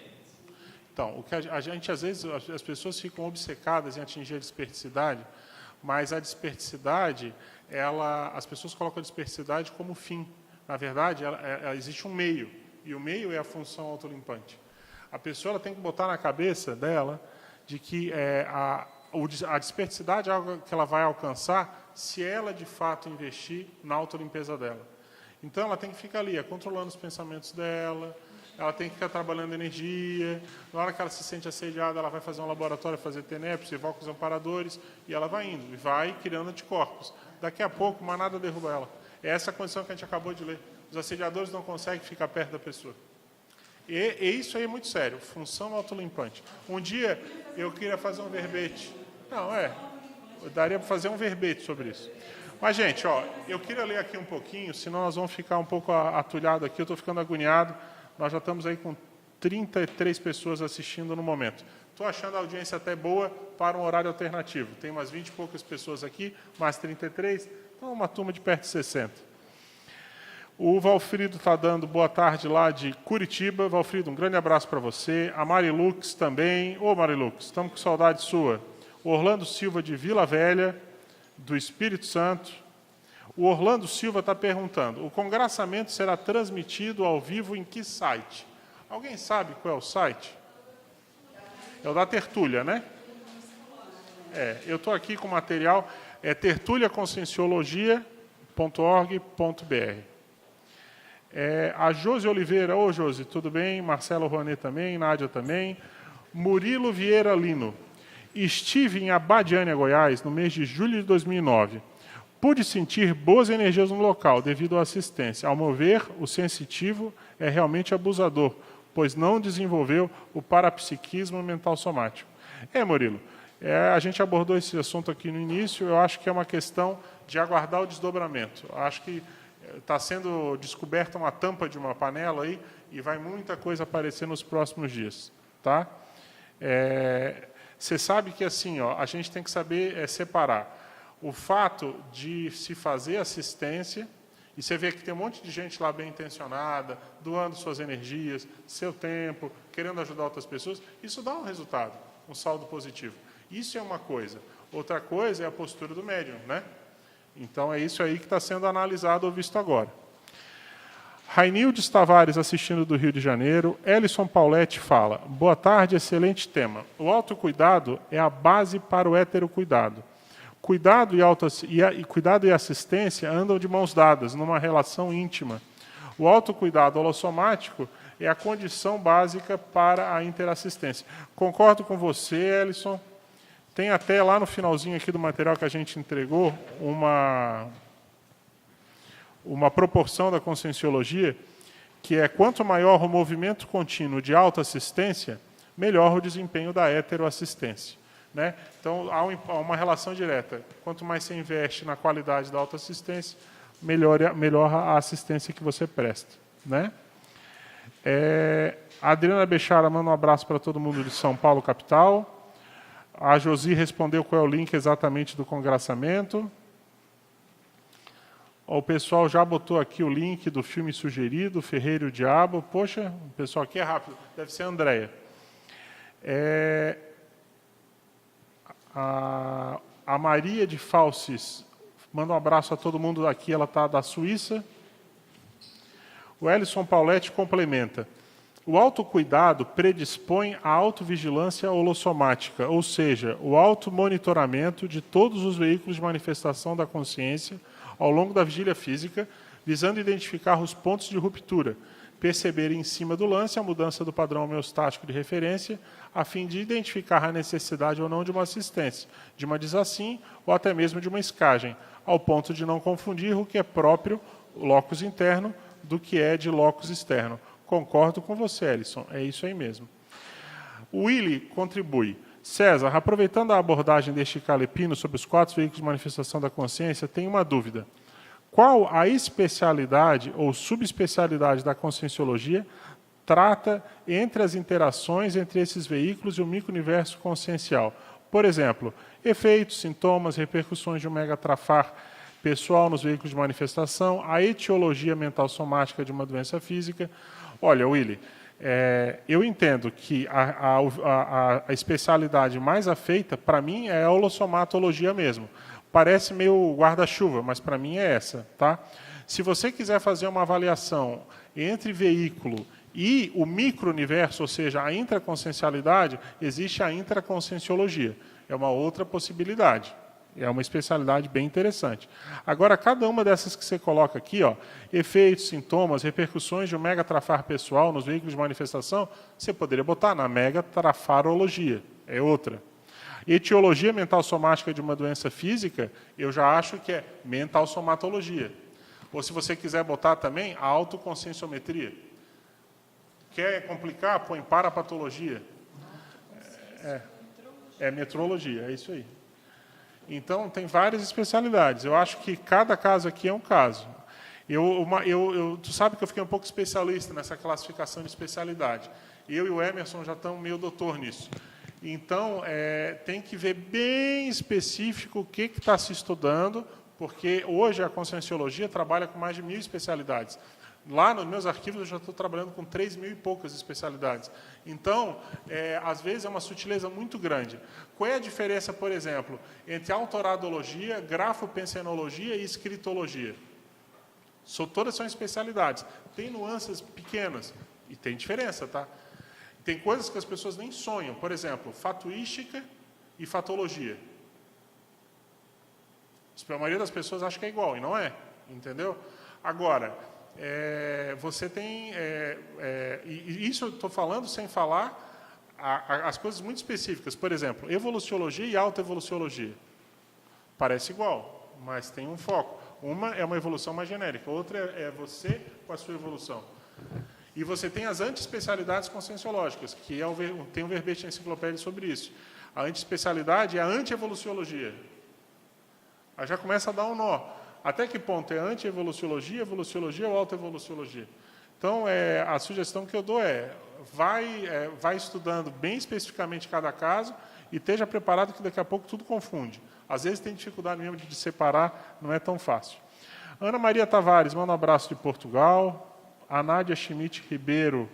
Então, o que a gente, às vezes, as pessoas ficam obcecadas em atingir a desperticidade, mas a desperticidade, as pessoas colocam a desperticidade como fim. Na verdade, existe um meio, e o meio é a função autolimpante. A pessoa tem que botar na cabeça dela de que a desperticidade é algo que ela vai alcançar se ela, de fato, investir na autolimpeza dela. Então, ela tem que ficar ali, controlando os pensamentos dela, ela tem que ficar trabalhando energia. Na hora que ela se sente assediada, ela vai fazer um laboratório, fazer TENEPS, evoca os amparadores, e ela vai indo, e vai criando anticorpos. Daqui a pouco, uma nada derruba ela. É essa a condição que a gente acabou de ler. Os assediadores não conseguem ficar perto da pessoa. E isso aí é muito sério, função autolimpante. Um dia, eu queria fazer um verbete. Daria para fazer um verbete sobre isso. Mas, gente, eu queria ler aqui um pouquinho, senão nós vamos ficar um pouco atulhados aqui, eu estou ficando agoniado. Nós já estamos aí com 33 pessoas assistindo no momento. Estou achando a audiência até boa para um horário alternativo. Tem umas 20 e poucas pessoas aqui, mais 33, então uma turma de perto de 60. O Valfrido está dando boa tarde lá de Curitiba. Valfrido, um grande abraço para você. A Marilux também. Ô, Marilux, estamos com saudade sua. O Orlando Silva de Vila Velha, do Espírito Santo. O Orlando Silva está perguntando, o congraçamento será transmitido ao vivo em que site? Alguém sabe qual é o site? É o da Tertúlia, né? Eu estou aqui com o material, é tertuliaconscienciologia.org.br. A Josi Oliveira, ô Josi, tudo bem? Marcelo Rouanet também, Nádia também. Murilo Vieira Lino. Estive em Abadiânia, Goiás, no mês de julho de 2009. Pude sentir boas energias no local, devido à assistência. Ao meu ver, o sensitivo é realmente abusador, pois não desenvolveu o parapsiquismo mental somático. Murilo, a gente abordou esse assunto aqui no início, eu acho que é uma questão de aguardar o desdobramento. Eu acho que está sendo descoberta uma tampa de uma panela aí, e vai muita coisa aparecer nos próximos dias. Tá? Você sabe que assim, a gente tem que saber separar o fato de se fazer assistência, e você vê que tem um monte de gente lá bem intencionada, doando suas energias, seu tempo, querendo ajudar outras pessoas, isso dá um resultado, um saldo positivo. Isso é uma coisa. Outra coisa é a postura do médium, né? Então, é isso aí que está sendo analisado ou visto agora. Rainildes Tavares, assistindo do Rio de Janeiro. Ellison Pauletti fala, boa tarde, excelente tema. O autocuidado é a base para o heterocuidado. Cuidado e assistência andam de mãos dadas, numa relação íntima. O autocuidado holossomático é a condição básica para a interassistência. Concordo com você, Ellison. Tem até lá no finalzinho aqui do material que a gente entregou uma proporção da conscienciologia, que é quanto maior o movimento contínuo de autoassistência, melhor o desempenho da heteroassistência. Né? Então, há uma relação direta. Quanto mais você investe na qualidade da autoassistência, melhor a assistência que você presta. Né? A Adriana Bechara manda um abraço para todo mundo de São Paulo, capital. A Josi respondeu qual é o link exatamente do congraçamento. O pessoal já botou aqui o link do filme sugerido, Ferreira e o Diabo. Poxa, o pessoal aqui é rápido, deve ser a Andréia. A Maria de Falsis manda um abraço a todo mundo aqui, ela está da Suíça. O Ellison Pauletti complementa. O autocuidado predispõe à autovigilância holossomática, ou seja, o automonitoramento de todos os veículos de manifestação da consciência ao longo da vigília física, visando identificar os pontos de ruptura, perceber em cima do lance a mudança do padrão homeostático de referência, a fim de identificar a necessidade ou não de uma assistência, de uma desassim ou até mesmo de uma escagem, ao ponto de não confundir o que é próprio locus interno do que é de locus externo. Concordo com você, Ellison, é isso aí mesmo. O Willy contribui. César, aproveitando a abordagem deste Calepino sobre os 4 veículos de manifestação da consciência, tenho uma dúvida. Qual a especialidade ou subespecialidade da conscienciologia trata entre as interações entre esses veículos e o micro-universo consciencial? Por exemplo, efeitos, sintomas, repercussões de um megatrafar pessoal nos veículos de manifestação, a etiologia mental somática de uma doença física. Olha, Willy, eu entendo que a especialidade mais afeita, para mim, é a holossomatologia mesmo. Parece meio guarda-chuva, mas para mim é essa. Tá? Se você quiser fazer uma avaliação entre veículo e o micro-universo, ou seja, a intraconsciencialidade, existe a intraconscienciologia. É uma outra possibilidade. É uma especialidade bem interessante. Agora, cada uma dessas que você coloca aqui, ó, efeitos, sintomas, repercussões de um megatrafar pessoal nos veículos de manifestação, você poderia botar na megatrafarologia. É outra. Etiologia mental somática de uma doença física, eu já acho que é mental somatologia. Ou se você quiser botar também a autoconscienciometria. Quer complicar? Põe parapatologia. É metrologia, é isso aí. Então, tem várias especialidades. Eu acho que cada caso aqui é um caso. Tu sabe que eu fiquei um pouco especialista nessa classificação de especialidade. Eu e o Emerson já estamos meio doutor nisso. Então, tem que ver bem específico o que está se estudando, porque hoje a conscienciologia trabalha com mais de 1.000 especialidades. Lá nos meus arquivos eu já estou trabalhando com 3.000 e poucas especialidades. Então, às vezes é uma sutileza muito grande. Qual é a diferença, por exemplo, entre autoradologia, grafopensenologia e escritologia? Todas são especialidades. Tem nuances pequenas e tem diferença, tá? Tem coisas que as pessoas nem sonham. Por exemplo, fatuística e fatologia. A maioria das pessoas acha que é igual, e não é. Entendeu? Agora, você tem... e isso eu estou falando sem falar as coisas muito específicas. Por exemplo, evoluciologia e autoevoluciologia. Parece igual, mas tem um foco. Uma é uma evolução mais genérica, outra é você com a sua evolução. E você tem as antiespecialidades conscienciológicas, que tem um verbete enciclopédia sobre isso. A antiespecialidade é a antievoluciologia. Aí já começa a dar um nó. Até que ponto é antievoluciologia, evoluciologia ou autoevoluciologia? Então, a sugestão que eu dou vai estudando bem especificamente cada caso e esteja preparado que daqui a pouco tudo confunde. Às vezes tem dificuldade mesmo de separar, não é tão fácil. Ana Maria Tavares, manda um abraço de Portugal. A Nádia Schmidt Ribeiro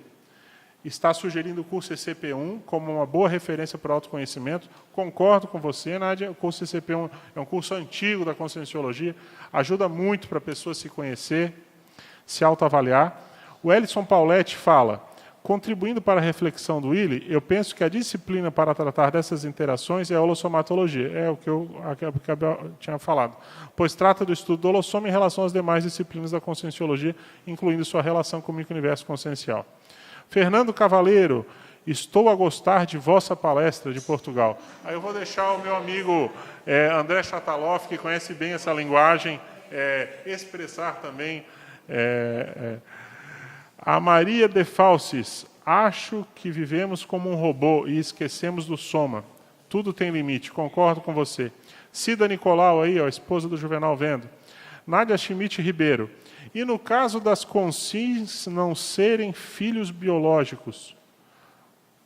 está sugerindo o curso ECP1 como uma boa referência para o autoconhecimento. Concordo com você, Nádia. O curso ECP1 é um curso antigo da conscienciologia, ajuda muito para a pessoa se conhecer, se autoavaliar. O Ellison Pauletti fala, contribuindo para a reflexão do Willy, eu penso que a disciplina para tratar dessas interações é a holossomatologia. É o que eu tinha falado. Pois trata do estudo do holossoma em relação às demais disciplinas da conscienciologia, incluindo sua relação com o micro-universo consciencial. Fernando Cavaleiro, estou a gostar de vossa palestra de Portugal. Aí eu vou deixar o meu amigo André Chataloff, que conhece bem essa linguagem, expressar também. A Maria de Falsis, acho que vivemos como um robô e esquecemos do soma. Tudo tem limite, concordo com você. Cida Nicolau, aí, ó, esposa do Juvenal Vendo. Nádia Schmidt Ribeiro. E no caso das consciências não serem filhos biológicos,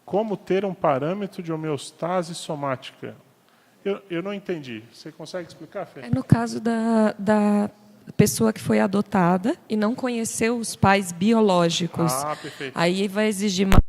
como ter um parâmetro de homeostase somática? Eu não entendi. Você consegue explicar, Fê? É no caso da pessoa que foi adotada e não conheceu os pais biológicos. Ah, perfeito. Aí vai exigir mais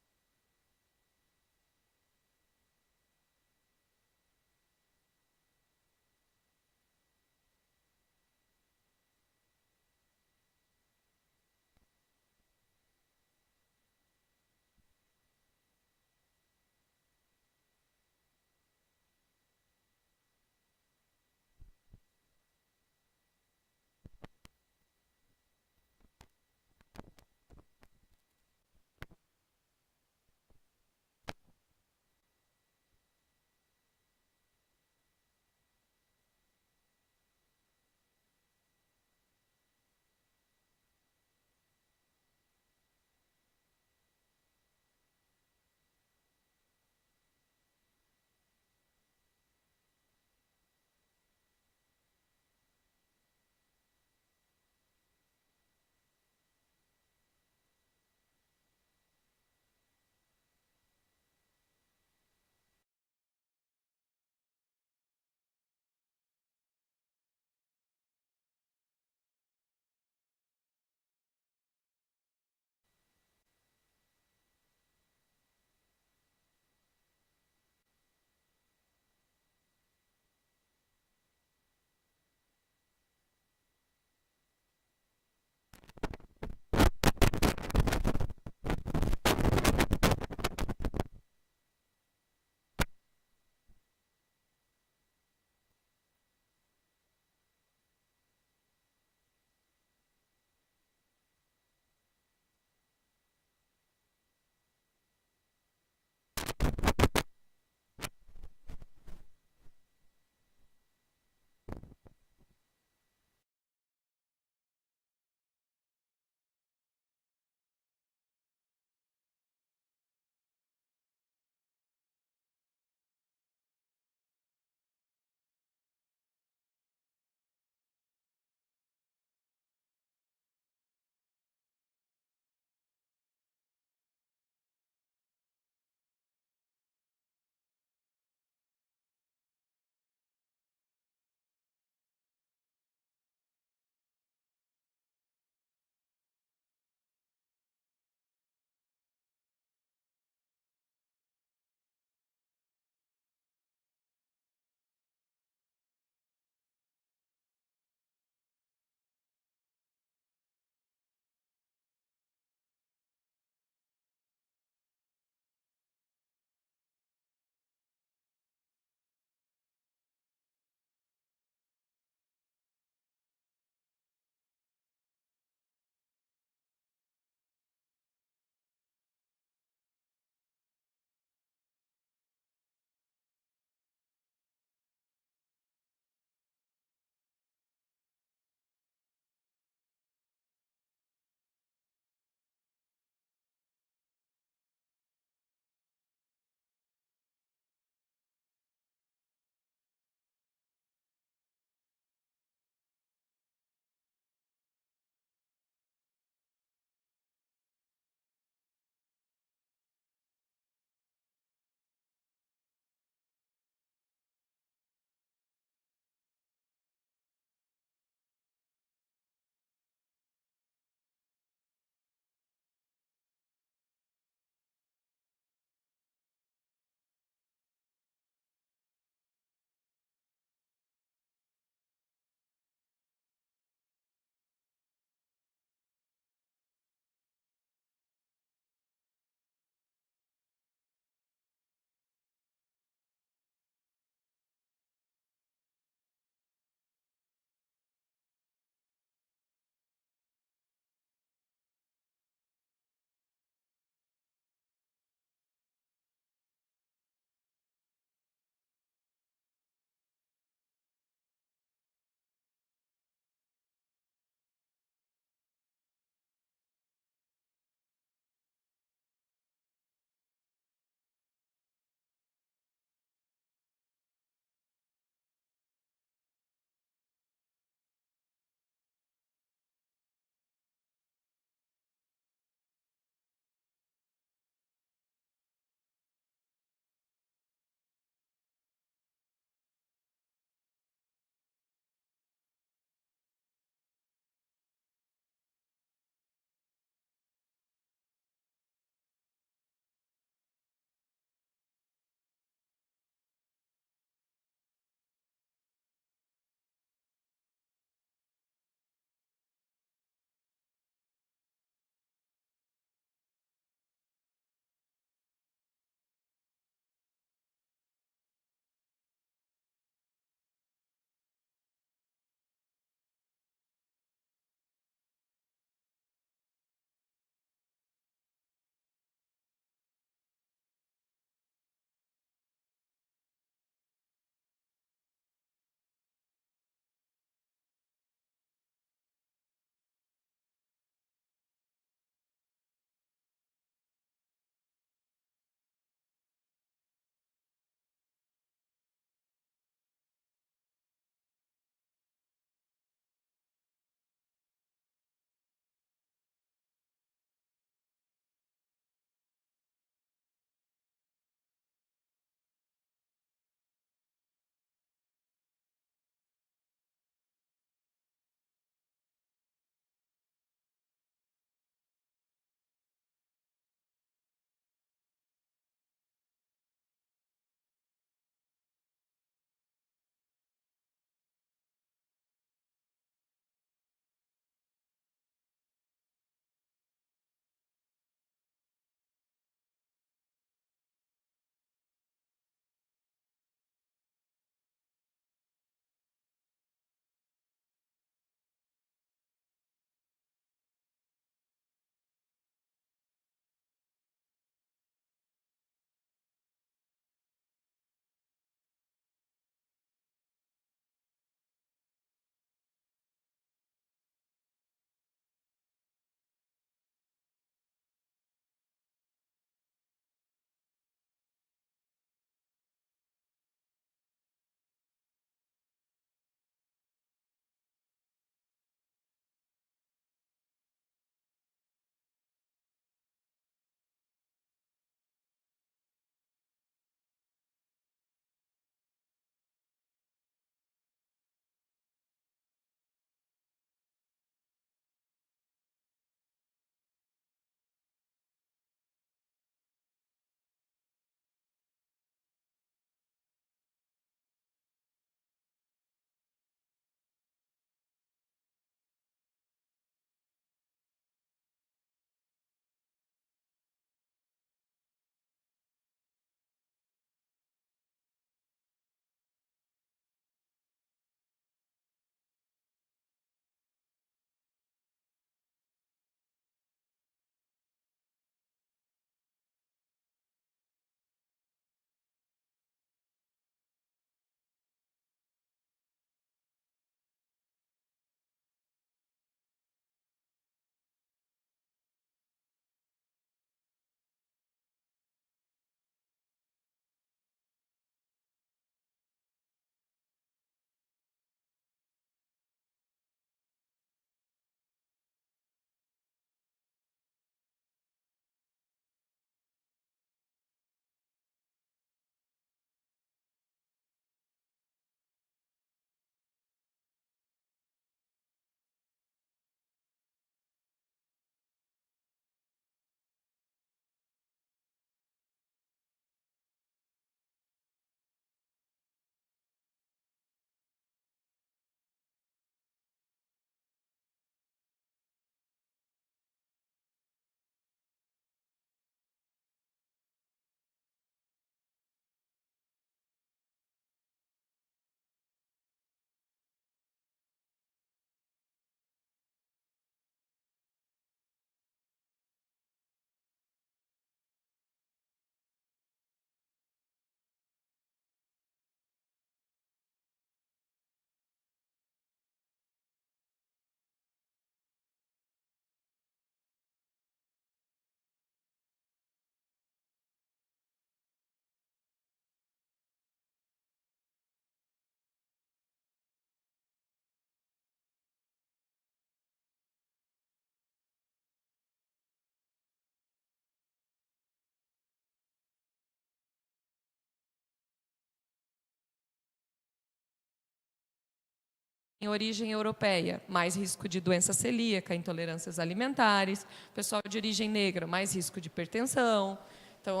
origem europeia, mais risco de doença celíaca, intolerâncias alimentares. Pessoal de origem negra, mais risco de hipertensão. Então,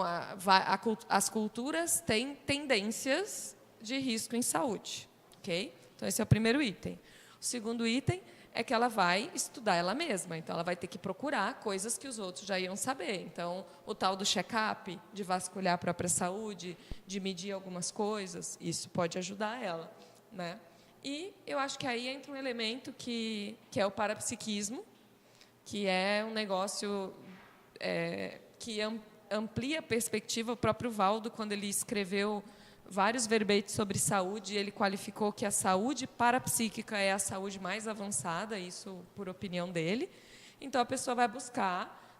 as culturas têm tendências de risco em saúde. Okay? Então, esse é o primeiro item. O segundo item é que ela vai estudar ela mesma. Então, ela vai ter que procurar coisas que os outros já iam saber. Então, o tal do check-up, de vasculhar a própria saúde, de medir algumas coisas, isso pode ajudar ela, né? E eu acho que aí entra um elemento que é o parapsiquismo, que é um negócio que amplia a perspectiva. O próprio Valdo, quando ele escreveu vários verbetes sobre saúde, ele qualificou que a saúde parapsíquica é a saúde mais avançada, isso por opinião dele. Então, a pessoa vai buscar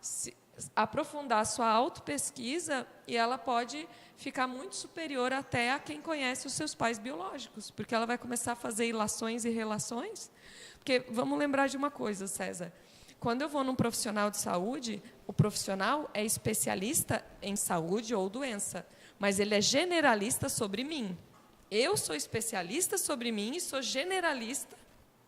aprofundar a sua autopesquisa e ela pode ficar muito superior até a quem conhece os seus pais biológicos, porque ela vai começar a fazer ilações e relações. Porque vamos lembrar de uma coisa, César. Quando eu vou num profissional de saúde, o profissional é especialista em saúde ou doença, mas ele é generalista sobre mim. Eu sou especialista sobre mim e sou generalista,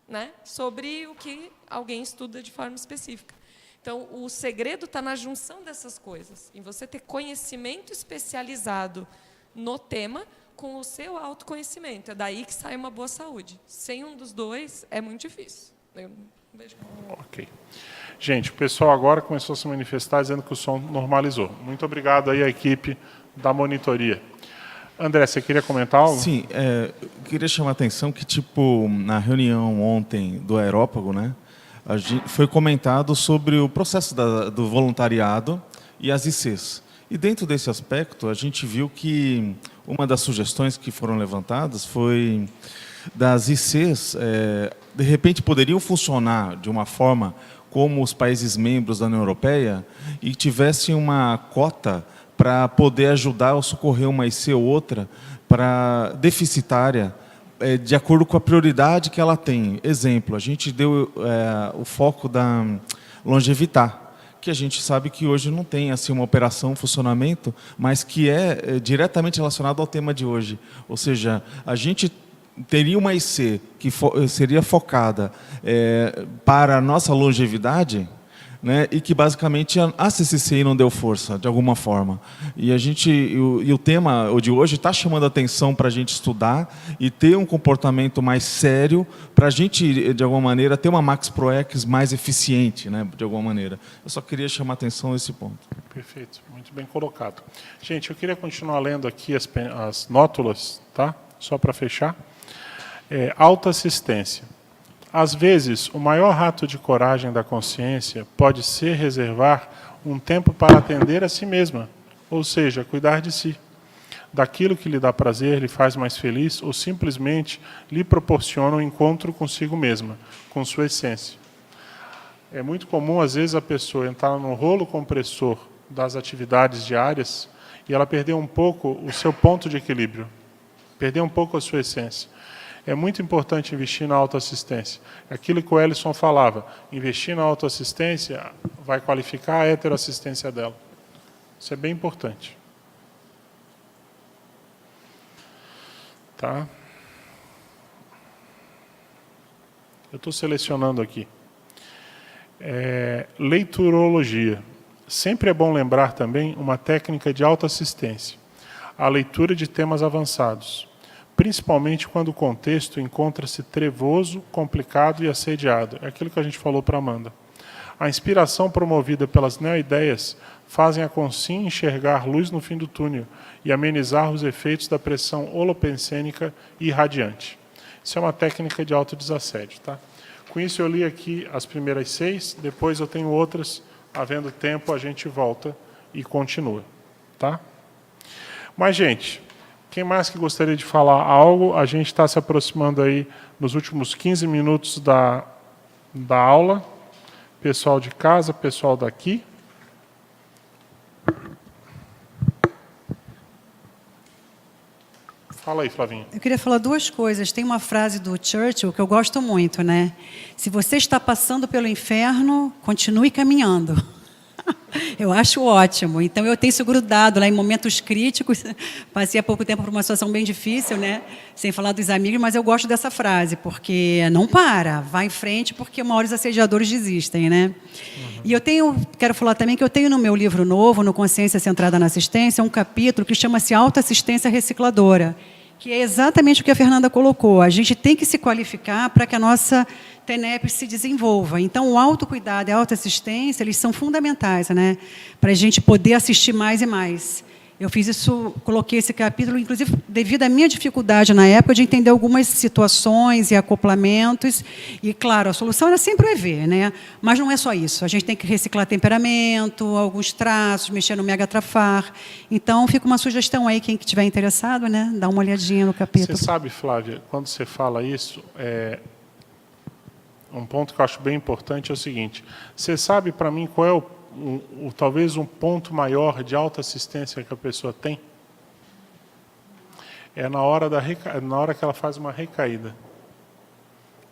né, sobre o que alguém estuda de forma específica. Então, o segredo está na junção dessas coisas, em você ter conhecimento especializado no tema com o seu autoconhecimento. É daí que sai uma boa saúde. Sem um dos dois, é muito difícil. Eu não vejo como. Ok. Gente, o pessoal agora começou a se manifestar dizendo que o som normalizou. Muito obrigado aí à equipe da monitoria. André, você queria comentar algo? Sim, queria chamar a atenção que, na reunião ontem do Aerópago, né, foi comentado sobre o processo do voluntariado e as ICs. E dentro desse aspecto, a gente viu que uma das sugestões que foram levantadas foi das ICs, de repente, poderiam funcionar de uma forma como os países membros da União Europeia e tivessem uma cota para poder ajudar ou socorrer uma IC ou outra para deficitária, de acordo com a prioridade que ela tem. Exemplo, a gente deu o foco da Longevitar, que a gente sabe que hoje não tem assim uma operação, um funcionamento, mas que é diretamente relacionado ao tema de hoje. Ou seja, a gente teria uma IC que seria focada para a nossa longevidade, né, e que basicamente a CCCI não deu força, de alguma forma. E o tema de hoje está chamando a atenção para a gente estudar e ter um comportamento mais sério, para a gente, de alguma maneira, ter uma Max ProEx mais eficiente, né, de alguma maneira. Eu só queria chamar a atenção a esse ponto. Perfeito, muito bem colocado. Gente, eu queria continuar lendo aqui as nótulas, tá? Só para fechar. Autoassistência. Às vezes, o maior ato de coragem da consciência pode ser reservar um tempo para atender a si mesma, ou seja, cuidar de si, daquilo que lhe dá prazer, lhe faz mais feliz, ou simplesmente lhe proporciona um encontro consigo mesma, com sua essência. É muito comum, às vezes, a pessoa entrar no rolo compressor das atividades diárias e ela perder um pouco o seu ponto de equilíbrio, perder um pouco a sua essência. É muito importante investir na autoassistência. Aquilo que o Ellison falava, investir na autoassistência vai qualificar a heteroassistência dela. Isso é bem importante. Tá? Eu estou selecionando aqui. Leiturologia. Sempre é bom lembrar também uma técnica de autoassistência. A leitura de temas avançados. Principalmente quando o contexto encontra-se trevoso, complicado e assediado. É aquilo que a gente falou para a Amanda. A inspiração promovida pelas neoideias fazem a consciência enxergar luz no fim do túnel e amenizar os efeitos da pressão holopensênica irradiante. Isso é uma técnica de autodesassédio. Tá? Com isso eu li aqui as primeiras 6, depois eu tenho outras, havendo tempo a gente volta e continua. Tá? Mas, gente... Quem mais que gostaria de falar algo? A gente está se aproximando aí nos últimos 15 minutos da aula. Pessoal de casa, pessoal daqui. Fala aí, Flavinha. Eu queria falar duas coisas. Tem uma frase do Churchill que eu gosto muito, né? Se você está passando pelo inferno, continue caminhando. Eu acho ótimo. Então, eu tenho isso grudado lá em momentos críticos. Passei há pouco tempo por uma situação bem difícil, né? Sem falar dos amigos, mas eu gosto dessa frase, porque não para, vai em frente, porque uma hora os assediadores desistem, né? E quero falar também que eu tenho no meu livro novo, no Consciência Centrada na Assistência, um capítulo que chama-se Autoassistência Recicladora, que é exatamente o que a Fernanda colocou. A gente tem que se qualificar para que a nossa TENEP se desenvolva. Então, o autocuidado e a autoassistência, eles são fundamentais, né, para a gente poder assistir mais e mais. Eu fiz isso, coloquei esse capítulo, inclusive, devido à minha dificuldade na época de entender algumas situações e acoplamentos. E, claro, a solução era sempre o EV, né? Mas não é só isso. A gente tem que reciclar temperamento, alguns traços, mexer no megatrafar. Então, fica uma sugestão aí, quem estiver interessado, né? Dá uma olhadinha no capítulo. Você sabe, Flávia, quando você fala isso, um ponto que eu acho bem importante é o seguinte: você sabe, para mim, qual é talvez um ponto maior de autoassistência que a pessoa tem? É na hora que ela faz uma recaída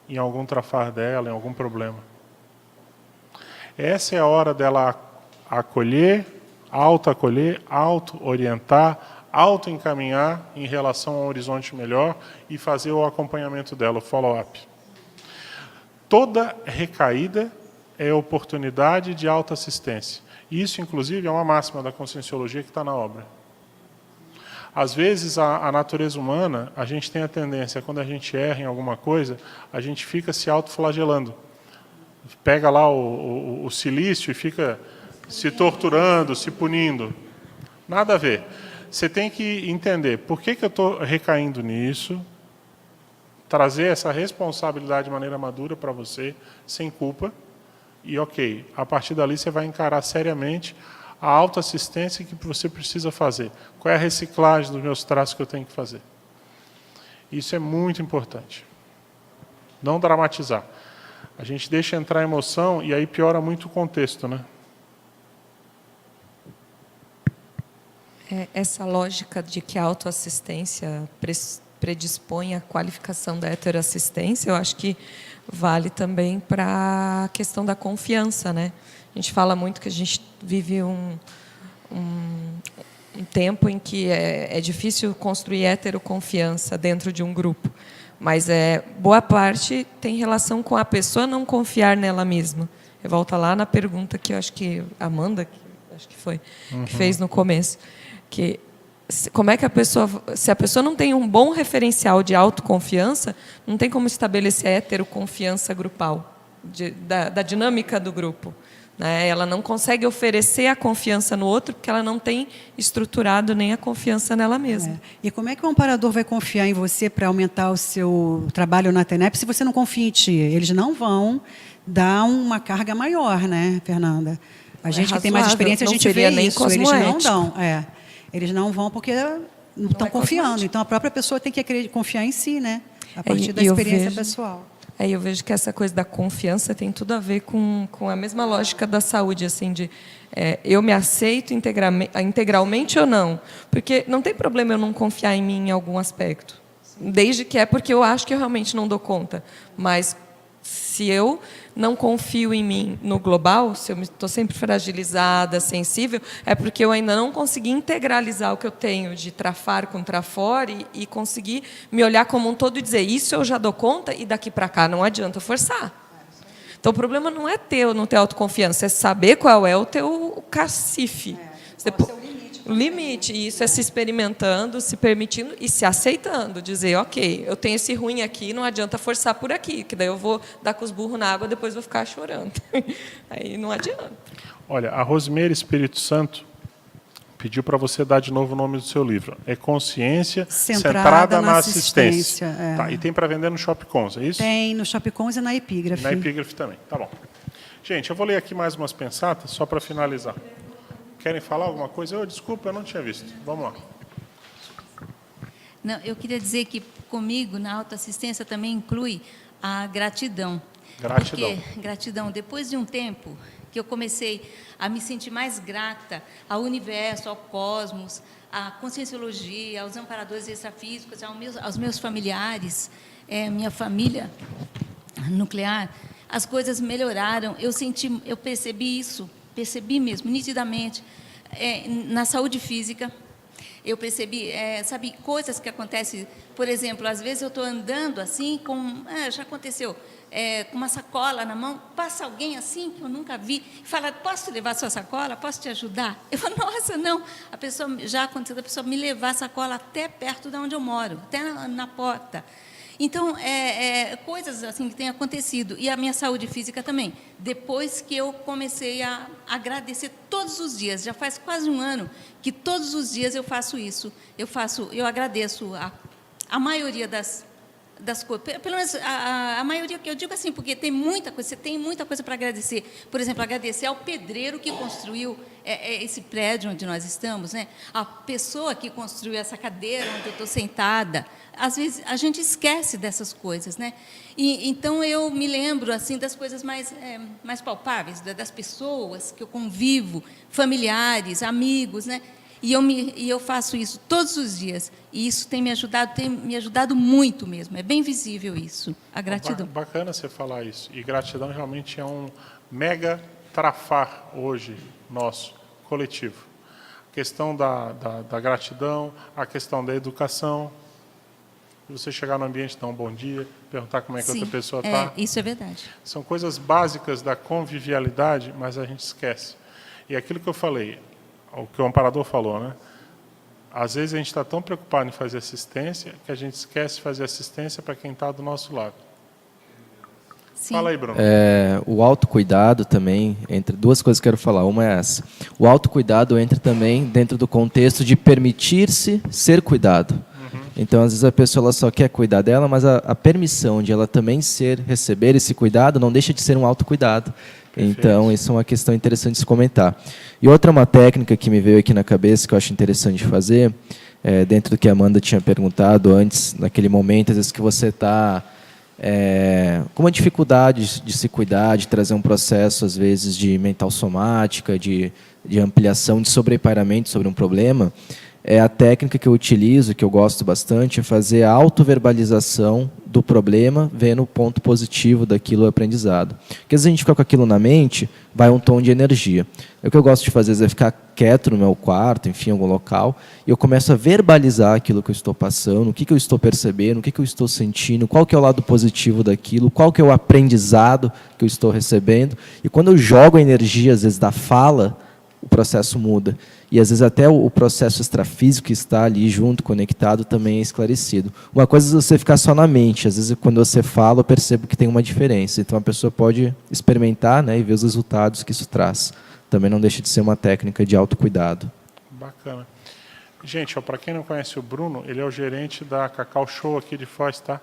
em algum trafar dela, em algum problema. Essa é a hora dela acolher, auto-orientar, auto-encaminhar em relação a um horizonte melhor e fazer o acompanhamento dela, o follow-up. Toda recaída é oportunidade de autoassistência. Isso, inclusive, é uma máxima da Conscienciologia que está na obra. Às vezes, a natureza humana, a gente tem a tendência, quando a gente erra em alguma coisa, a gente fica se autoflagelando. Pega lá o silício e fica se torturando, se punindo. Nada a ver. Você tem que entender por que eu estou recaindo nisso, trazer essa responsabilidade de maneira madura para você, sem culpa. E, ok, a partir dali você vai encarar seriamente a autoassistência que você precisa fazer. Qual é a reciclagem dos meus traços que eu tenho que fazer? Isso é muito importante. Não dramatizar. A gente deixa entrar a emoção e aí piora muito o contexto, né? Essa lógica de que a autoassistência predispõe à qualificação da heteroassistência, eu acho que vale também para a questão da confiança, né? A gente fala muito que a gente vive um tempo em que é difícil construir heteroconfiança dentro de um grupo, mas boa parte tem relação com a pessoa não confiar nela mesma. Eu volto lá na pergunta que eu acho que a Amanda, que fez no começo, que como é que se a pessoa não tem um bom referencial de autoconfiança, não tem como estabelecer a heteroconfiança grupal, da dinâmica do grupo, né? Ela não consegue oferecer a confiança no outro porque ela não tem estruturado nem a confiança nela mesma. E como é que o amparador vai confiar em você para aumentar o seu trabalho na TENEP se você não confia em ti? Eles não vão dar uma carga maior, né, Fernanda? A gente que tem mais experiência, a gente vê isso. Eles não dão. Eles não vão porque não estão confiando. Então, a própria pessoa tem que confiar em si, né? A partir da experiência pessoal. Eu vejo que essa coisa da confiança tem tudo a ver com a mesma lógica da saúde, assim, de eu me aceito integralmente ou não. Porque não tem problema eu não confiar em mim em algum aspecto, desde que porque eu acho que eu realmente não dou conta. Mas se eu não confio em mim no global, se eu estou sempre fragilizada, sensível, é porque eu ainda não consegui integralizar o que eu tenho de trafar com trafor e conseguir me olhar como um todo e dizer, isso eu já dou conta e daqui para cá não adianta forçar. Então, o problema não é não ter autoconfiança, é saber qual é o teu cacife. O limite, e isso é se experimentando, se permitindo e se aceitando. Dizer, ok, eu tenho esse ruim aqui, não adianta forçar por aqui, que daí eu vou dar com os burros na água, depois vou ficar chorando. Aí não adianta. Olha, a Rosimeire Espírito Santo pediu para você dar de novo o nome do seu livro. É Consciência Centrada na Assistência. Tá, e tem para vender no Shopcons, é isso? Tem no Shopcons e na Epígrafe. Na Epígrafe também, tá bom. Gente, eu vou ler aqui mais umas pensatas, só para finalizar. Querem falar alguma coisa? Desculpa, eu não tinha visto. Vamos lá. Não, eu queria dizer que comigo, na autoassistência, também inclui a gratidão. Gratidão. Porque, gratidão, depois de um tempo que eu comecei a me sentir mais grata ao universo, ao cosmos, à conscienciologia, aos amparadores extrafísicos, aos meus familiares, minha família nuclear, as coisas melhoraram. Eu percebi isso percebi mesmo, nitidamente, na saúde física. Eu percebi, sabe, coisas que acontecem, por exemplo, às vezes eu estou andando assim, já aconteceu, com uma sacola na mão, passa alguém assim, que eu nunca vi, e fala, posso levar sua sacola? Posso te ajudar? Eu falo, nossa, não. Já aconteceu da pessoa me levar a sacola até perto de onde eu moro, até na porta. Então, coisas assim que têm acontecido. E a minha saúde física também. Depois que eu comecei a agradecer todos os dias, já faz quase um ano que todos os dias eu faço isso. Eu agradeço a maioria das coisas. Pelo menos a maioria, que eu digo assim, porque tem muita coisa, você tem muita coisa para agradecer. Por exemplo, agradecer ao pedreiro que construiu esse prédio onde nós estamos, né? A pessoa que construiu essa cadeira onde eu estou sentada. Às vezes a gente esquece dessas coisas, né? Então eu me lembro assim das coisas mais palpáveis, das pessoas que eu convivo, familiares, amigos, né? E eu faço isso todos os dias. E isso tem me ajudado muito mesmo. É bem visível isso, a gratidão. Bacana você falar isso. E gratidão realmente é um mega trafar hoje nosso, coletivo. A questão da gratidão, a questão da educação. Você chegar no ambiente, dar um bom dia, perguntar como é que a outra pessoa está. Isso é verdade. São coisas básicas da convivialidade, mas a gente esquece. E aquilo que eu falei, o que o amparador falou, né? Às vezes a gente está tão preocupado em fazer assistência que a gente esquece de fazer assistência para quem está do nosso lado. Sim. Fala aí, Bruno. O autocuidado também, entre duas coisas que eu quero falar. Uma é essa. O autocuidado entra também dentro do contexto de permitir-se ser cuidado. Então, às vezes, a pessoa ela só quer cuidar dela, mas a permissão de ela também receber esse cuidado não deixa de ser um autocuidado. Perfeito. Então, isso é uma questão interessante de se comentar. E outra uma técnica que me veio aqui na cabeça, que eu acho interessante de fazer, dentro do que a Amanda tinha perguntado antes, naquele momento, às vezes que você está com uma dificuldade de se cuidar, de trazer um processo, às vezes, de mental somática, de ampliação, de sobrepairamento sobre um problema. A técnica que eu utilizo, que eu gosto bastante, é fazer a autoverbalização do problema, vendo o ponto positivo daquilo aprendizado. Porque às vezes a gente fica com aquilo na mente, vai um tom de energia. O que eu gosto de fazer é ficar quieto no meu quarto, enfim, em algum local, e eu começo a verbalizar aquilo que eu estou passando, o que eu estou percebendo, o que eu estou sentindo, qual que é o lado positivo daquilo, qual que é o aprendizado que eu estou recebendo. E quando eu jogo a energia, às vezes, da fala, o processo muda. E, às vezes, até o processo extrafísico que está ali junto, conectado, também é esclarecido. Uma coisa é você ficar só na mente. Às vezes, quando você fala, eu percebo que tem uma diferença. Então, a pessoa pode experimentar, né, e ver os resultados que isso traz. Também não deixa de ser uma técnica de autocuidado. Bacana. Gente, para quem não conhece o Bruno, ele é o gerente da Cacau Show aqui de Foz, tá?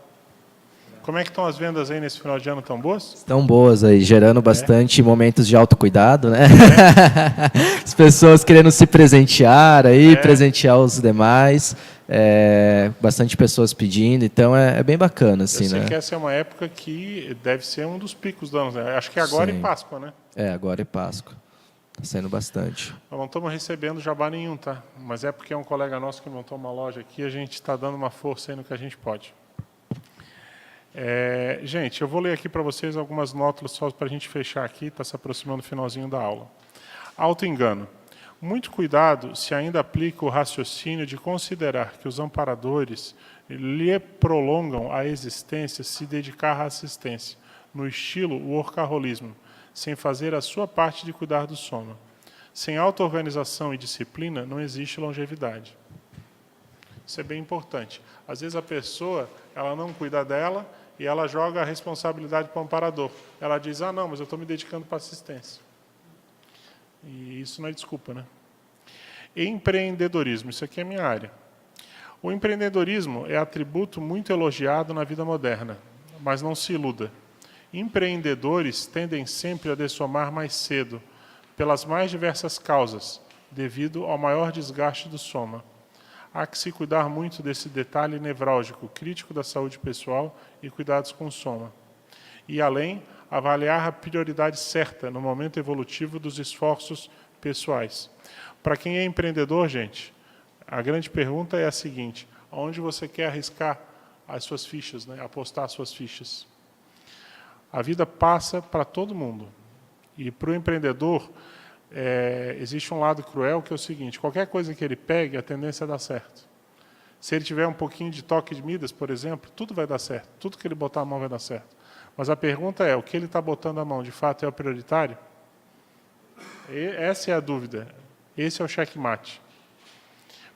Como é que estão as vendas aí nesse final de ano? Estão boas? Estão boas aí, gerando bastante momentos de autocuidado, né? As pessoas querendo se presentear aí, presentear os demais. Bastante pessoas pedindo, então é bem bacana, assim, eu sei né? que essa é uma época que deve ser um dos picos do ano, né? Acho que é agora. Sim. E Páscoa, né? Agora é Páscoa. Está saindo bastante. Nós não estamos recebendo jabá nenhum, tá? Mas é porque é um colega nosso que montou uma loja aqui, a gente está dando uma força aí no que a gente pode. Gente, eu vou ler aqui para vocês algumas notas só para a gente fechar aqui, está se aproximando do finalzinho da aula. Auto-engano. Muito cuidado se ainda aplica o raciocínio de considerar que os amparadores lhe prolongam a existência se dedicar à assistência, no estilo workaholismo, sem fazer a sua parte de cuidar do soma. Sem auto-organização e disciplina, não existe longevidade. Isso é bem importante. Às vezes a pessoa ela não cuida dela e ela joga a responsabilidade para o amparador. Ela diz, não, mas eu estou me dedicando para a assistência. E isso não é desculpa, né? Empreendedorismo, isso aqui é a minha área. O empreendedorismo é atributo muito elogiado na vida moderna, mas não se iluda. Empreendedores tendem sempre a dessomar mais cedo, pelas mais diversas causas, devido ao maior desgaste do soma. Há que se cuidar muito desse detalhe nevrálgico, crítico da saúde pessoal e cuidados com o soma. E, além, avaliar a prioridade certa no momento evolutivo dos esforços pessoais. Para quem é empreendedor, gente, a grande pergunta é a seguinte: aonde você quer arriscar as suas fichas, né? Apostar as suas fichas? A vida passa para todo mundo. E para o empreendedor, existe um lado cruel que é o seguinte: qualquer coisa que ele pegue, a tendência é dar certo. Se ele tiver um pouquinho de toque de Midas, por exemplo, tudo vai dar certo. Tudo que ele botar a mão vai dar certo. Mas a pergunta é, o que ele está botando a mão, de fato, é o prioritário? Essa é a dúvida. Esse é o checkmate.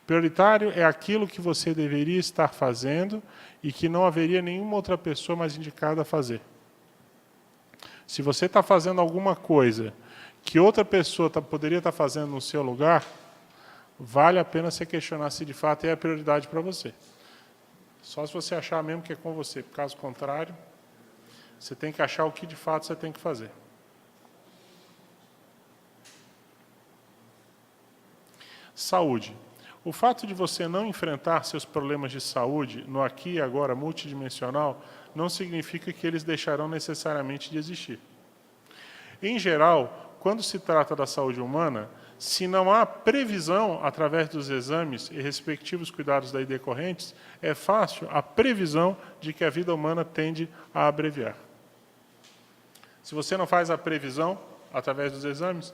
Prioritário é aquilo que você deveria estar fazendo e que não haveria nenhuma outra pessoa mais indicada a fazer. Se você está fazendo alguma coisa que outra pessoa poderia estar fazendo no seu lugar, vale a pena você questionar se de fato é a prioridade para você. Só se você achar mesmo que é com você. Caso contrário, você tem que achar o que de fato você tem que fazer. Saúde. O fato de você não enfrentar seus problemas de saúde no aqui e agora multidimensional não significa que eles deixarão necessariamente de existir. Em geral, quando se trata da saúde humana, se não há previsão através dos exames e respectivos cuidados daí decorrentes, é fácil a previsão de que a vida humana tende a abreviar. Se você não faz a previsão através dos exames,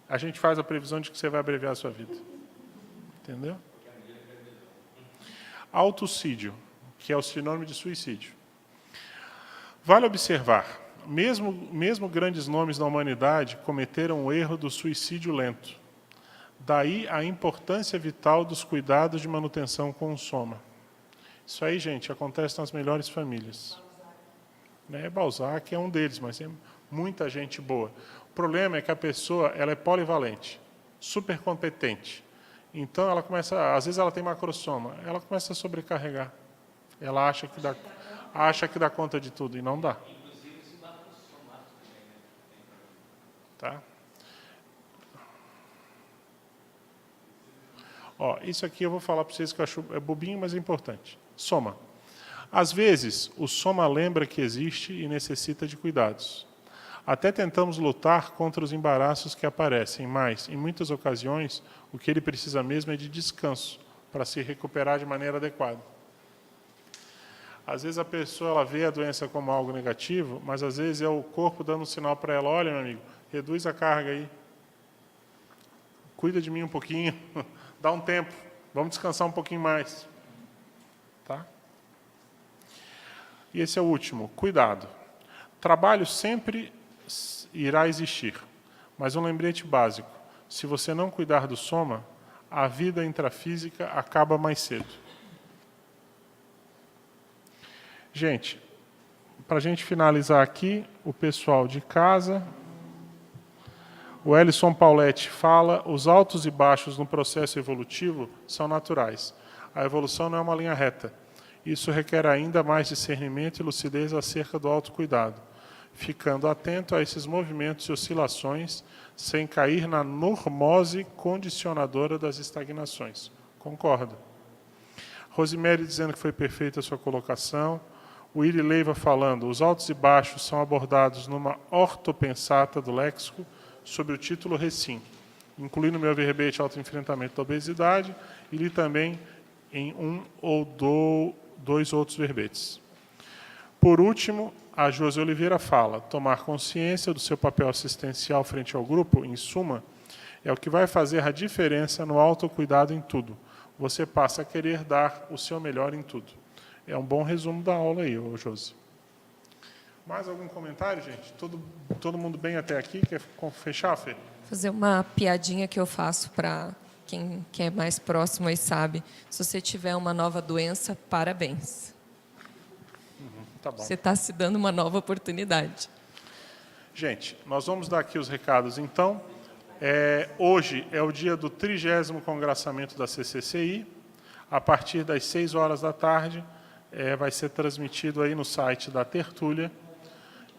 a gente faz a previsão de que você vai abreviar a sua vida. Entendeu? Autocídio, que é o sinônimo de suicídio. Vale observar, mesmo grandes nomes da humanidade cometeram o erro do suicídio lento. Daí a importância vital dos cuidados de manutenção com o soma. Isso aí, gente, acontece nas melhores famílias. Balzac é um deles, mas é muita gente boa. O problema é que a pessoa ela é polivalente, super competente. Então, ela começa, às vezes ela tem macrossoma, ela começa a sobrecarregar. Ela acha que dá conta de tudo, e não dá. Tá? Isso aqui eu vou falar para vocês que eu acho bobinho, mas é importante. Soma. Às vezes, o soma lembra que existe e necessita de cuidados. Até tentamos lutar contra os embaraços que aparecem, mas, em muitas ocasiões, o que ele precisa mesmo é de descanso para se recuperar de maneira adequada. Às vezes a pessoa ela vê a doença como algo negativo, mas às vezes é o corpo dando um sinal para ela: olha, meu amigo, reduz a carga aí, cuida de mim um pouquinho, dá um tempo, vamos descansar um pouquinho mais. Tá? E esse é o último, cuidado. Trabalho sempre irá existir, mas um lembrete básico: se você não cuidar do soma, a vida intrafísica acaba mais cedo. Gente, para a gente finalizar aqui, o pessoal de casa, o Ellison Pauletti fala: os altos e baixos no processo evolutivo são naturais. A evolução não é uma linha reta. Isso requer ainda mais discernimento e lucidez acerca do autocuidado, ficando atento a esses movimentos e oscilações, sem cair na normose condicionadora das estagnações. Concordo. Rosemary dizendo que foi perfeita a sua colocação. O Willi Leiva falando: os altos e baixos são abordados numa ortopensata do léxico, sob o título Recim, incluindo meu verbete autoenfrentamento da obesidade, e li também em um ou dois outros verbetes. Por último, a Josi Oliveira fala: tomar consciência do seu papel assistencial frente ao grupo, em suma, é o que vai fazer a diferença no autocuidado em tudo. Você passa a querer dar o seu melhor em tudo. É um bom resumo da aula aí, Josi. Mais algum comentário, gente? Todo mundo bem até aqui? Quer fechar, Fê? Fazer uma piadinha que eu faço para quem é mais próximo aí sabe. Se você tiver uma nova doença, parabéns. Tá bom. Você está se dando uma nova oportunidade. Gente, nós vamos dar aqui os recados, então. Hoje é o dia do 30º congraçamento da CCCI. A partir das 6 horas da tarde, vai ser transmitido aí no site da Tertúlia.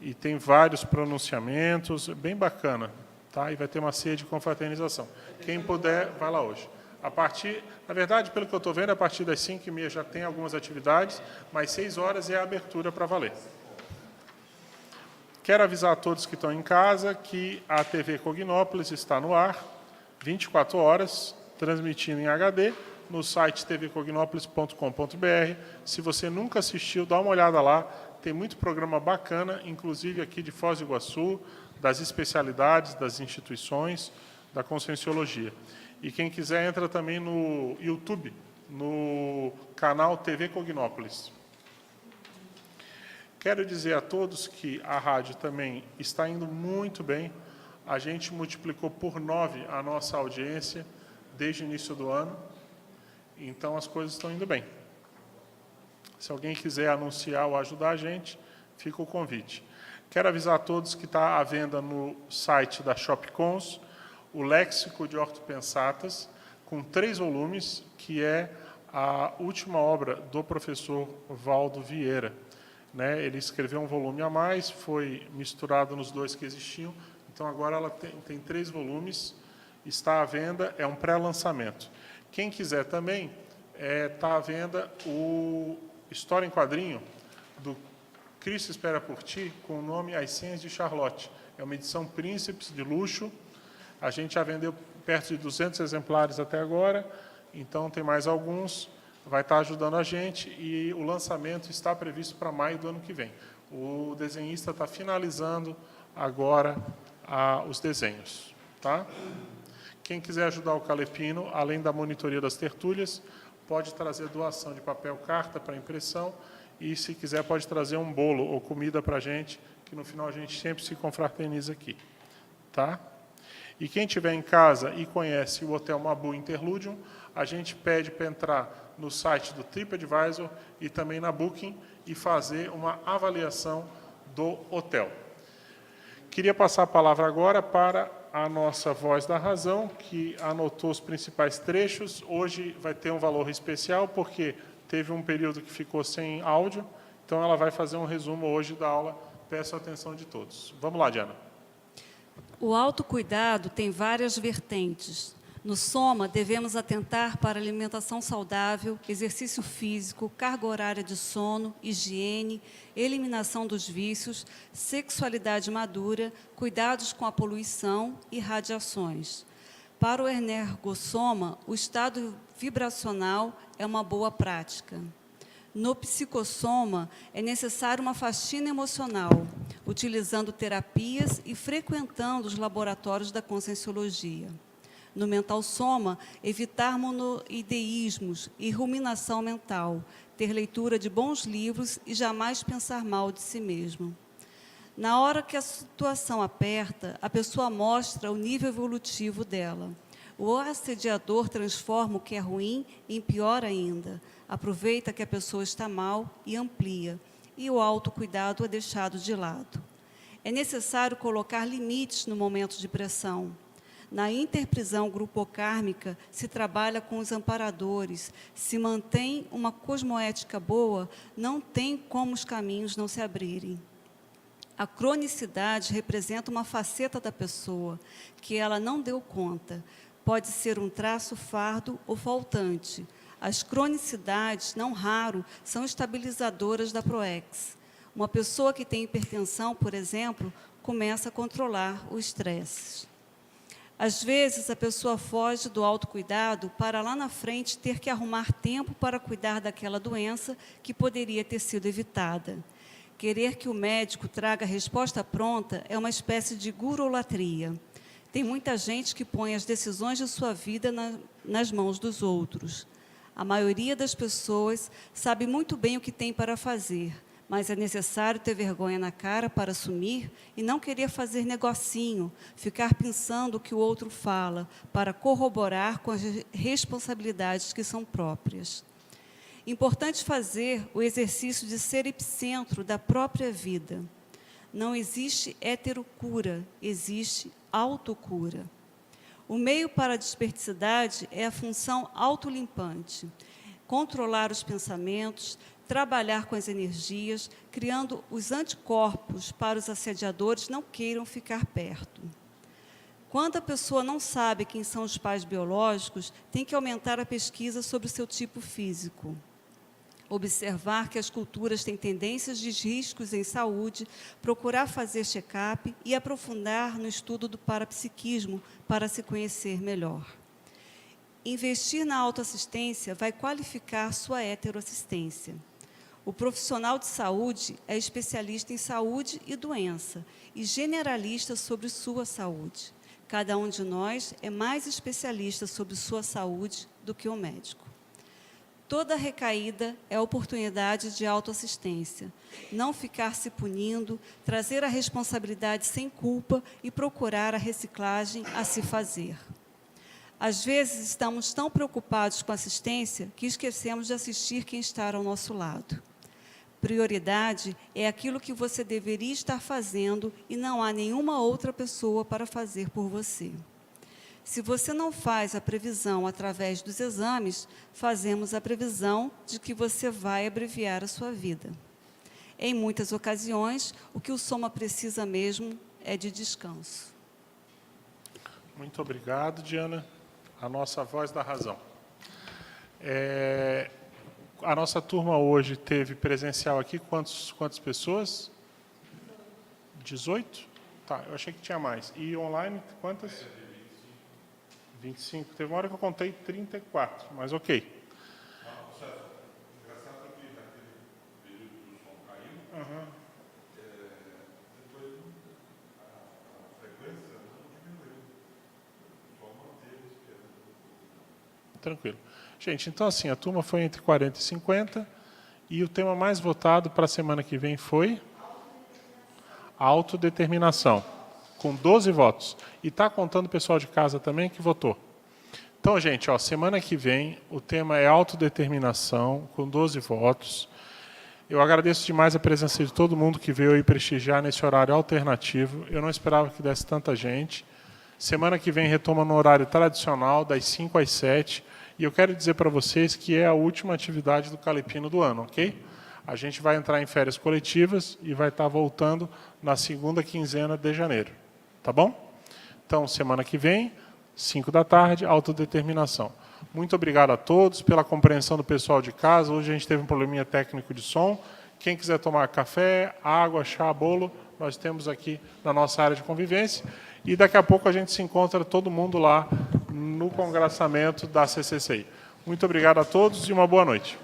E tem vários pronunciamentos, bem bacana. Tá? E vai ter uma ceia de confraternização. Quem puder, vai lá hoje. Na verdade, pelo que eu estou vendo, a partir das 5h30 já tem algumas atividades, mas 6 horas é a abertura para valer. Quero avisar a todos que estão em casa que a TV Cognópolis está no ar, 24 horas, transmitindo em HD, no site tvcognópolis.com.br. Se você nunca assistiu, dá uma olhada lá, Tem muito programa bacana, inclusive aqui de Foz do Iguaçu, das especialidades, das instituições, da Conscienciologia. E quem quiser entra também no YouTube, no canal TV Cognópolis. Quero dizer a todos que a rádio também está indo muito bem. A gente multiplicou por 9 a nossa audiência desde o início do ano. Então, as coisas estão indo bem. Se alguém quiser anunciar ou ajudar a gente, fica o convite. Quero avisar a todos que está à venda no site da Shopcons o Léxico de Ortopensatas, com 3 volumes, que é a última obra do professor Valdo Vieira. Ele escreveu um volume a mais, foi misturado nos 2 que existiam, então agora ela tem 3 volumes, está à venda, é um pré-lançamento. Quem quiser também, está à venda o História em Quadrinho, do Cristo Espera por Ti, com o nome As Senhas de Charlotte. É uma edição Príncipes, de luxo. A gente já vendeu perto de 200 exemplares até agora, então tem mais alguns, vai estar ajudando a gente, e o lançamento está previsto para maio do ano que vem. O desenhista está finalizando agora os desenhos. Tá? Quem quiser ajudar o Calepino, além da monitoria das tertúlias, pode trazer doação de papel carta para impressão, e, se quiser, pode trazer um bolo ou comida para a gente, que no final a gente sempre se confraterniza aqui. Tá? E quem estiver em casa e conhece o Hotel Mabu Interludium, a gente pede para entrar no site do TripAdvisor e também na Booking e fazer uma avaliação do hotel. Queria passar a palavra agora para a nossa voz da razão, que anotou os principais trechos. Hoje vai ter um valor especial, porque teve um período que ficou sem áudio, então ela vai fazer um resumo hoje da aula. Peço a atenção de todos. Vamos lá, Diana. O autocuidado tem várias vertentes. No Soma, devemos atentar para alimentação saudável, exercício físico, carga horária de sono, higiene, eliminação dos vícios, sexualidade madura, cuidados com a poluição e radiações. Para o Energossoma, o estado vibracional é uma boa prática. No psicossoma, é necessário uma faxina emocional, utilizando terapias e frequentando os laboratórios da Conscienciologia. No mental soma, evitar monoideísmos e ruminação mental, ter leitura de bons livros e jamais pensar mal de si mesmo. Na hora que a situação aperta, a pessoa mostra o nível evolutivo dela. O assediador transforma o que é ruim em pior ainda. Aproveita que a pessoa está mal e amplia, e o autocuidado é deixado de lado. É necessário colocar limites no momento de pressão. Na interprisão grupocármica, se trabalha com os amparadores, se mantém uma cosmoética boa, não tem como os caminhos não se abrirem. A cronicidade representa uma faceta da pessoa, que ela não deu conta. Pode ser um traço fardo ou faltante. As cronicidades, não raro, são estabilizadoras da PROEX. Uma pessoa que tem hipertensão, por exemplo, começa a controlar o estresse. Às vezes, a pessoa foge do autocuidado para lá na frente ter que arrumar tempo para cuidar daquela doença que poderia ter sido evitada. Querer que o médico traga a resposta pronta é uma espécie de gurolatria. Tem muita gente que põe as decisões de sua vida nas mãos dos outros. A maioria das pessoas sabe muito bem o que tem para fazer, mas é necessário ter vergonha na cara para assumir e não querer fazer negocinho, ficar pensando o que o outro fala, para corroborar com as responsabilidades que são próprias. Importante fazer o exercício de ser epicentro da própria vida. Não existe heterocura, existe autocura. O meio para a desperticidade é a função autolimpante. Controlar os pensamentos, trabalhar com as energias, criando os anticorpos para os assediadores não queiram ficar perto. Quando a pessoa não sabe quem são os pais biológicos, tem que aumentar a pesquisa sobre o seu tipo físico. Observar que as culturas têm tendências de riscos em saúde, procurar fazer check-up e aprofundar no estudo do parapsiquismo para se conhecer melhor. Investir na autoassistência vai qualificar sua heteroassistência. O profissional de saúde é especialista em saúde e doença e generalista sobre sua saúde. Cada um de nós é mais especialista sobre sua saúde do que o médico. Toda recaída é oportunidade de autoassistência. Não ficar se punindo, trazer a responsabilidade sem culpa e procurar a reciclagem a se fazer. Às vezes, estamos tão preocupados com a assistência que esquecemos de assistir quem está ao nosso lado. Prioridade é aquilo que você deveria estar fazendo e não há nenhuma outra pessoa para fazer por você. Se você não faz a previsão através dos exames, fazemos a previsão de que você vai abreviar a sua vida. Em muitas ocasiões, o que o Soma precisa mesmo é de descanso. Muito obrigado, Diana. A nossa voz da razão. A nossa turma hoje teve presencial aqui quantas pessoas? 18? Tá, eu achei que tinha mais. E online, quantas? 25. Teve uma hora que eu contei 34, mas ok. Uhum. Tranquilo. Gente, então assim, a turma foi entre 40 e 50 e o tema mais votado para a semana que vem foi autodeterminação, com 12 votos. E está contando o pessoal de casa também que votou. Então, gente, ó, semana que vem o tema é autodeterminação, com 12 votos. Eu agradeço demais a presença de todo mundo que veio aí prestigiar nesse horário alternativo. Eu não esperava que desse tanta gente. Semana que vem retoma no horário tradicional, das 5 às 7. E eu quero dizer para vocês que é a última atividade do Calepino do ano, ok? A gente vai entrar em férias coletivas e vai estar voltando na segunda quinzena de janeiro. Tá bom? Então, semana que vem, 5 da tarde, autodeterminação. Muito obrigado a todos pela compreensão do pessoal de casa. Hoje a gente teve um probleminha técnico de som. Quem quiser tomar café, água, chá, bolo, nós temos aqui na nossa área de convivência. E daqui a pouco a gente se encontra todo mundo lá no congressamento da CCCI. Muito obrigado a todos e uma boa noite.